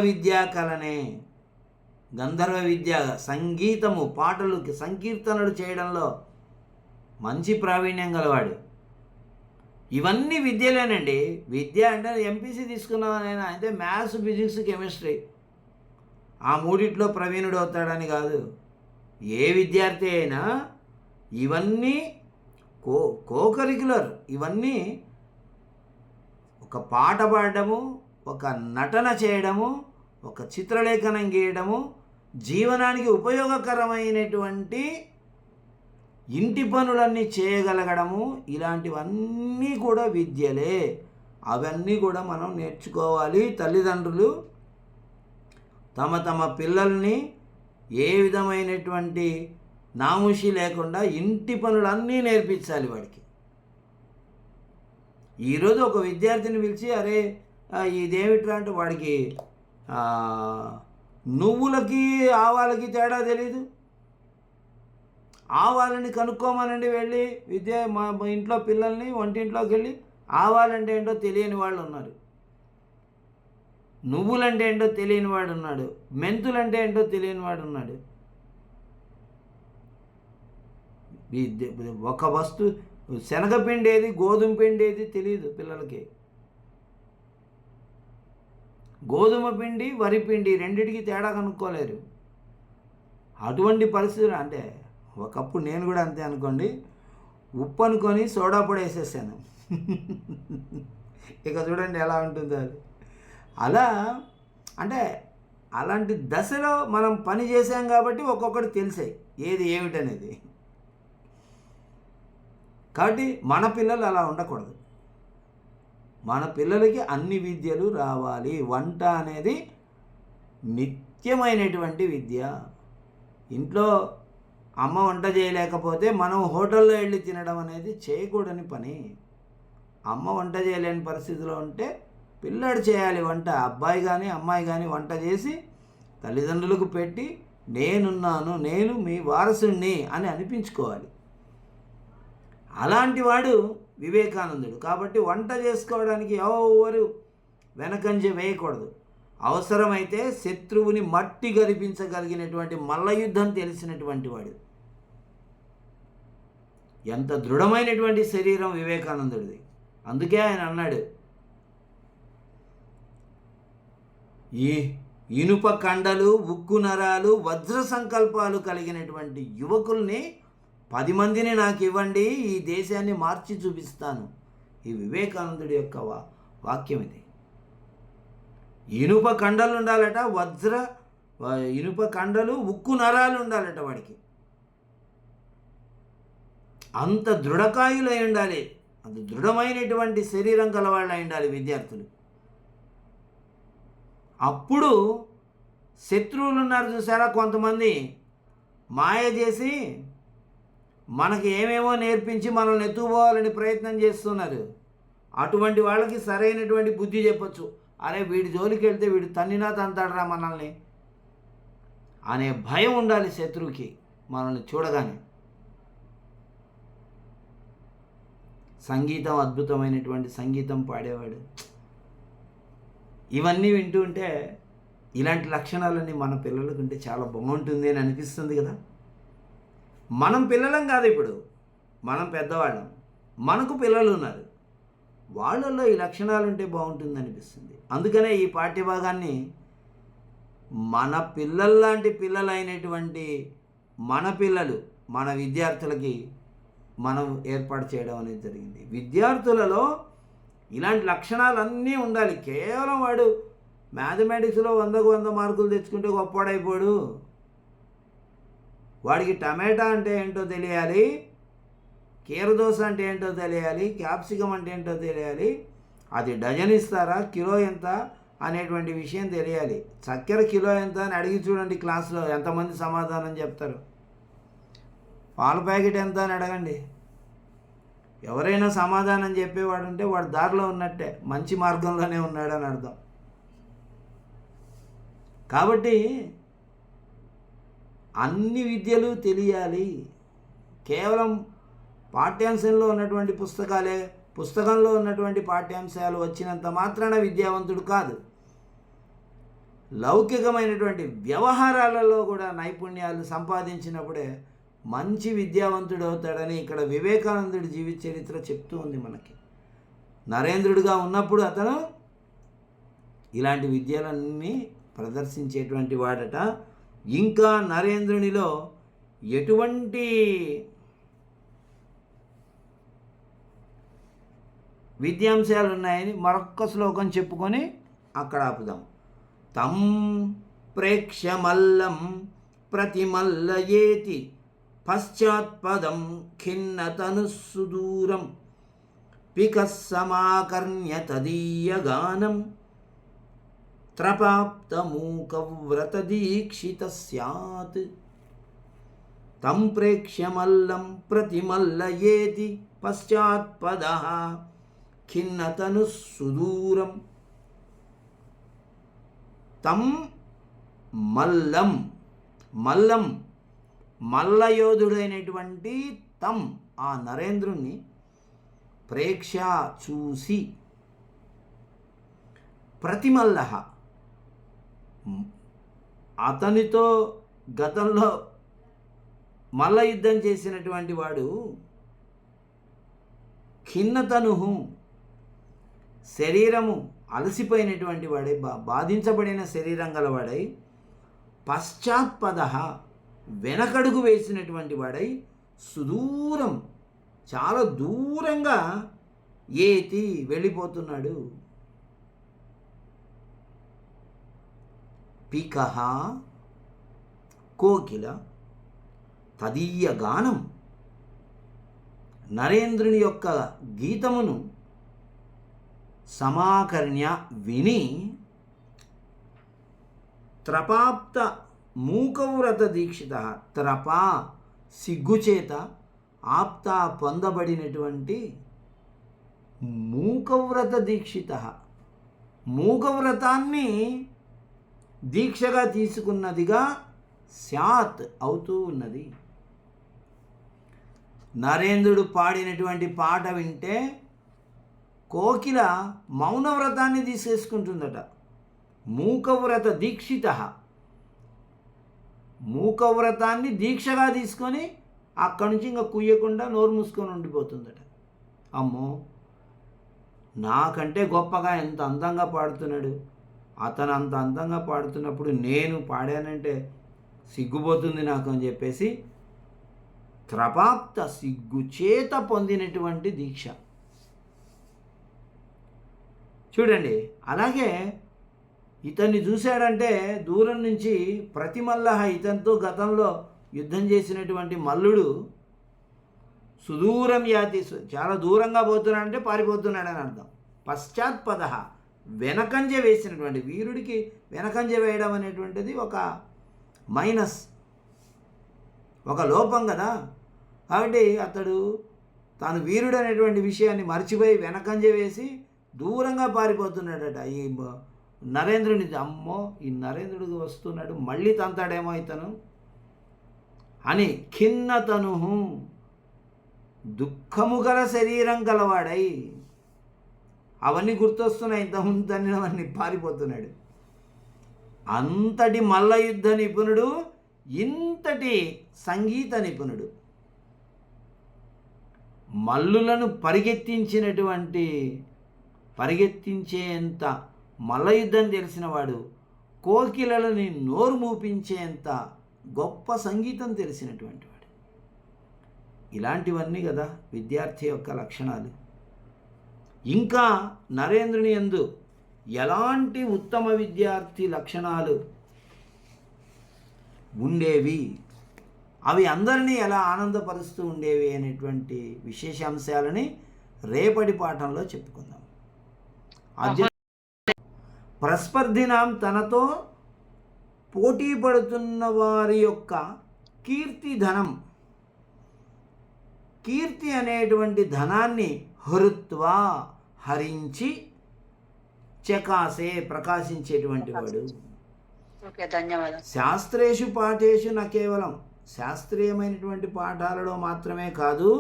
విద్య సంగీతము పాటలు సంకీర్తనలు చేయడంలో మంచి ప్రావీణ్యం గలవాడు. ఇవన్నీ విద్యలేనండి. విద్య అంటే ఎంపీసీ తీసుకున్నానైనా అయితే మ్యాథ్స్, ఫిజిక్స్, కెమిస్ట్రీ ఆ మూడిట్లో ప్రవీణుడు అవుతాడని కాదు. ఏ విద్యార్థి అయినా ఇవన్నీ కోకరిక్యులర్. ఇవన్నీ ఒక పాట పాడడము, ఒక నటన చేయడము, ఒక చిత్రలేఖనం గీయడము, జీవనానికి ఉపయోగకరమైనటువంటి ఇంటి పనులన్నీ చేయగలగడము, ఇలాంటివన్నీ కూడా విద్యలే. అవన్నీ కూడా మనం నేర్చుకోవాలి. తల్లిదండ్రులు తమ పిల్లల్ని ఏ విధమైనటువంటి నామూషి లేకుండా ఇంటి పనులన్నీ నేర్పించాలి వాడికి. ఈరోజు ఒక విద్యార్థిని పిలిచి అరే ఇదేమిట్రా అంటే వాడికి నువ్వులకి ఆవాలకి తేడా తెలీదు. ఆవాలని కనుక్కోమనండి వెళ్ళి మా ఇంట్లో పిల్లల్ని వంటింట్లోకి వెళ్ళి ఆవాలంటే ఏంటో తెలియని వాళ్ళు ఉన్నారు, నువ్వులంటే ఏంటో తెలియని వాడు ఉన్నాడు, మెంతులంటే ఏంటో తెలియని వాడు ఉన్నాడు. ఒక శనగపిండి ఏది గోధుమ పిండి ఏది తెలియదు పిల్లలకి. గోధుమ పిండి వరిపిండి రెండిటికి తేడా కనుక్కోలేరు. అటువంటి పరిస్థితులు అంటే ఒకప్పుడు నేను కూడా అంతే అనుకోండి, ఉప్పు అనుకొని సోడా పొడి వేసేసాను. ఇక చూడండి ఎలా ఉంటుందో అది. అలా అంటే అలాంటి దశలో మనం పని చేసాం కాబట్టి ఒక్కొక్కటి తెలిసాయి ఏది ఏమిటనేది. కాబట్టి మన పిల్లలు అలా ఉండకూడదు. మన పిల్లలకి అన్ని విద్యలు రావాలి. వంట అనేది నిత్యమైనటువంటి విద్య. ఇంట్లో అమ్మ వంట చేయలేకపోతే మనం హోటల్లో వెళ్ళి తినడం అనేది చేయకూడని పని. అమ్మ వంట చేయలేని పరిస్థితిలో ఉంటే పిల్లాడు చేయాలి వంట. అబ్బాయి కానీ అమ్మాయి కానీ వంట చేసి తల్లిదండ్రులకు పెట్టి నేనున్నాను, నేను మీ వారసుణ్ణి అని అనిపించుకోవాలి. అలాంటి వాడు వివేకానందుడు. కాబట్టి వంట చేసుకోవడానికి ఎవరు వెనకంజ వేయకూడదు. అవసరమైతే శత్రువుని మట్టి గరిపించగలిగినటువంటి మల్ల యుద్ధం తెలిసినటువంటి వాడు. ఎంత దృఢమైనటువంటి శరీరం వివేకానందుడిది. అందుకే ఆయన అన్నాడు, ఈ ఇనుప కండలు, ఉక్కు నరాలు, వజ్ర సంకల్పాలు కలిగినటువంటి యువకుల్ని 10 మందిని నాకు ఇవ్వండి, ఈ దేశాన్ని మార్చి చూపిస్తాను. ఈ వివేకానందుడి యొక్క వాక్యం ఇది. ఇనుప కండలు ఉండాలట, ఇనుప కండలు, ఉక్కు నరాలు ఉండాలట వాడికి. అంత దృఢకాయులై ఉండాలి, అంత దృఢమైనటువంటి శరీరం కలవాళ్ళు అయి ఉండాలి విద్యార్థులు. అప్పుడు శత్రువులు ఉన్నారు చూసారా, కొంతమంది మాయ చేసి మనకి ఏమేమో నేర్పించి మనల్ని ఎత్తుకుపోవాలని ప్రయత్నం చేస్తున్నారు. అటువంటి వాళ్ళకి సరైనటువంటి బుద్ధి చెప్పచ్చు. అరే వీడి జోలికి వెళ్తే వీడు తన్నినా తంతాడరా మనల్ని అనే భయం ఉండాలి శత్రువుకి మనల్ని చూడగానే. సంగీతం, అద్భుతమైనటువంటి సంగీతం పాడేవాడు. ఇవన్నీ వింటూ ఉంటే ఇలాంటి లక్షణాలన్నీ మన పిల్లలకు ఉంటే చాలా బాగుంటుంది అని అనిపిస్తుంది కదా. మనం పిల్లలం కాదు, ఇప్పుడు మనం పెద్దవాళ్ళం, మనకు పిల్లలు ఉన్నారు, వాళ్ళల్లో ఈ లక్షణాలు ఉంటే బాగుంటుంది అనిపిస్తుంది. అందుకనే ఈ పాఠ్యభాగాన్ని మన పిల్లల్లాంటి పిల్లలైనటువంటి మన పిల్లలు, మన విద్యార్థులకి మనం ఏర్పాటు చేయడం అనేది జరిగింది. విద్యార్థులలో ఇలాంటి లక్షణాలన్నీ ఉండాలి. కేవలం వాడు మ్యాథమెటిక్స్లో 100కు 100 మార్కులు తెచ్చుకుంటే గొప్పవాడైపోడు. వాడికి టమాటా అంటే ఏంటో తెలియాలి, కీరదోస అంటే ఏంటో తెలియాలి, క్యాప్సికం అంటే ఏంటో తెలియాలి, అది డజన్ ఇస్తారా, కిలో ఎంత అనేటువంటి విషయం తెలియాలి. చక్కెర కిలో ఎంత అని అడిగి చూడండి, క్లాస్లో ఎంతమంది సమాధానం చెప్తారు. పాల ప్యాకెట్ ఎంత అని అడగండి, ఎవరైనా సమాధానం చెప్పేవాడు ఉంటే వాడు దారిలో ఉన్నట్టే, మంచి మార్గంలోనే ఉన్నాడని అర్థం. కాబట్టి అన్ని విద్యలు తెలియాలి. కేవలం పాఠ్యాంశంలో ఉన్నటువంటి పుస్తకంలో ఉన్నటువంటి పాఠ్యాంశాలు వచ్చినంత మాత్రాన విద్యావంతుడు కాదు. లౌకికమైనటువంటి వ్యవహారాలలో కూడా నైపుణ్యాలు సంపాదించినప్పుడే మంచి విద్యావంతుడు అవుతాడని ఇక్కడ వివేకానందుడి జీవిత చరిత్ర చెప్తూ ఉంది మనకి. నరేంద్రుడిగా ఉన్నప్పుడు అతను ఇలాంటి విద్యలన్నీ ప్రదర్శించేటువంటి వాడట. ఇంకా నరేంద్రునిలో ఎటువంటి విద్యాంశాలు ఉన్నాయని మరొక్క శ్లోకం చెప్పుకొని అక్కడ ఆపుదాం. తం ప్రేక్ష్యమల్లం ప్రతిమల్లయేతి పశ్చాత్పదం ఖిన్నతనుస్సుదూరం పికస్సమాకర్ణ్య తదీయగానం త్రపాప్తమూకవ్రతదీక్షిత స్యాత్. తం ప్రేక్ష్యమల్లం ప్రతిమల్లయేతి పశ్చాత్పదః ఖిన్నతనుస్సుదూరం. తం మల్లం, మల్లం మల్లయోధుడైనటువంటి తం ఆ నరేంద్రుణ్ణి ప్రేక్ష చూసి, ప్రతిమల్లః అతనితో గతంలో మల్ల యుద్ధం చేసినటువంటి వాడు, ఖిన్నతనుహు శరీరము అలసిపోయినటువంటి వాడై, బాధించబడిన శరీరం గలవాడై, పశ్చాత్పదః వెనకడుగు వేసినటువంటి వాడై, సుదూరం చాలా దూరంగా ఏతి వెళ్ళిపోతున్నాడు. పికః కోకిల తదీయ గానం నరేంద్రుని యొక్క గీతమును సమాకర్ణ్య విని త్రపాప్త మూకవ్రత దీక్షిత, త్రపా సిగ్గుచేత, ఆప్త పొందబడినటువంటి, మూకవ్రత దీక్షిత మూకవ్రతాన్ని దీక్షగా తీసుకున్నదిగా స్యాత్ అవుతూ ఉన్నది. నరేంద్రుడు పాడినటువంటి పాట వింటే కోకిల మౌనవ్రతాన్ని తీసేసుకుంటుందట. మూకవ్రత దీక్షిత, మూకవ్రతాన్ని దీక్షగా తీసుకొని అక్కడి నుంచి ఇంకా కుయ్యకుండా నోరు మూసుకొని ఉండిపోతుందట. అమ్మో, నాకంటే గొప్పగా ఎంత అందంగా పాడుతున్నాడు, అతను అంత అందంగా పాడుతున్నప్పుడు నేను పాడానంటే సిగ్గుపోతుంది నాకు అని చెప్పేసి త్రపాప్త సిగ్గుచేత పొందినటువంటి దీక్ష చూడండి. అలాగే ఇతన్ని చూశాడంటే దూరం నుంచి ప్రతిమల్లః ఇతనితో గతంలో యుద్ధం చేసినటువంటి మల్లుడు సుదూరం యాతి, చాలా దూరంగా పోతున్నాడంటే పారిపోతున్నాడని అర్థం. పశ్చాత్పదః వెనకంజ వేసినటువంటి వీరుడికి వెనకంజ వేయడం అనేటువంటిది ఒక మైనస్, ఒక లోపం కదా. కాబట్టి అతడు తాను వీరుడు అనేటువంటి విషయాన్ని మర్చిపోయి వెనకంజ వేసి దూరంగా పారిపోతున్నాడట. ఈ నరేంద్రుని, అమ్మో ఈ నరేంద్రుడికి వస్తున్నాడు, మళ్ళీ తంతాడేమో ఇతను అని ఖిన్నతను, దుఃఖము గల శరీరం గలవాడై, అవన్నీ గుర్తొస్తున్నాయి, ఇంతకుముందు తన్నినవన్నీ, పారిపోతున్నాడు. అంతటి మల్ల యుద్ధ నిపుణుడు, ఇంతటి సంగీత నిపుణుడు, మల్లులను పరిగెత్తించేంత మల్లయుద్ధం తెలిసినవాడు, కోకిలలని నోరు మూపించేంత గొప్ప సంగీతం తెలిసినటువంటి వాడు. ఇలాంటివన్నీ కదా విద్యార్థి యొక్క లక్షణాలు. ఇంకా నరేంద్రుని యందు ఎలాంటి ఉత్తమ విద్యార్థి లక్షణాలు ఉండేవి, అవి అందరినీ ఎలా ఆనందపరుస్తూ ఉండేవి అనేటువంటి విశేషాంశాలని రేపటి పాఠంలో చెప్పుకుందాం. ప్రస్పర్ధినాం, తనతో పోటీ పడుతున్న వారి యొక్క కీర్తి అనేటువంటి ధనాన్ని హృత్వా, హరించి, చకాసే, ప్రకాశించేటువంటి వాడు. ధన్యవాదాలు. శాస్త్రేషు పాఠేషు న కేవలం, శాస్త్రీయమైనటువంటి పాఠాలలో మాత్రమే కాదు,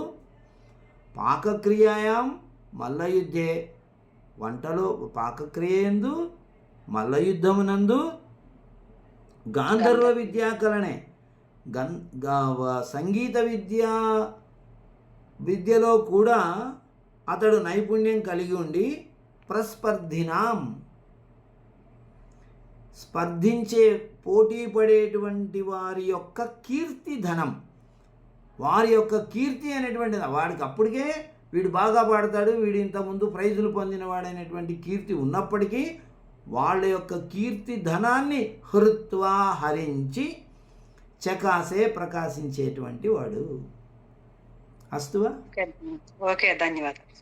పాకక్రియాయాం మల్లయుద్ధే, వంటలో పాకక్రియందు, మల్లయుద్ధమునందు, గాంధర్వ విద్యాకలనే, సంగీత విద్యలో కూడా అతడు నైపుణ్యం కలిగి ఉండి, ప్రస్పర్ధినాం, స్పర్ధించే, పోటీ పడేటువంటి వారి యొక్క కీర్తిధనం, వారి యొక్క కీర్తి అనేటువంటిది, వాడికి అప్పటికే వీడు బాగా పాడతాడు, వీడు ఇంతకుముందు ప్రైజులు పొందినవాడైనటువంటి కీర్తి ఉన్నప్పటికీ వాళ్ళ యొక్క కీర్తి ధనాన్ని హృత్వా, హరించి, చకాసే, ప్రకాశించేటువంటి వాడు. అస్తువా? ఓకే, ధన్యవాదాలు.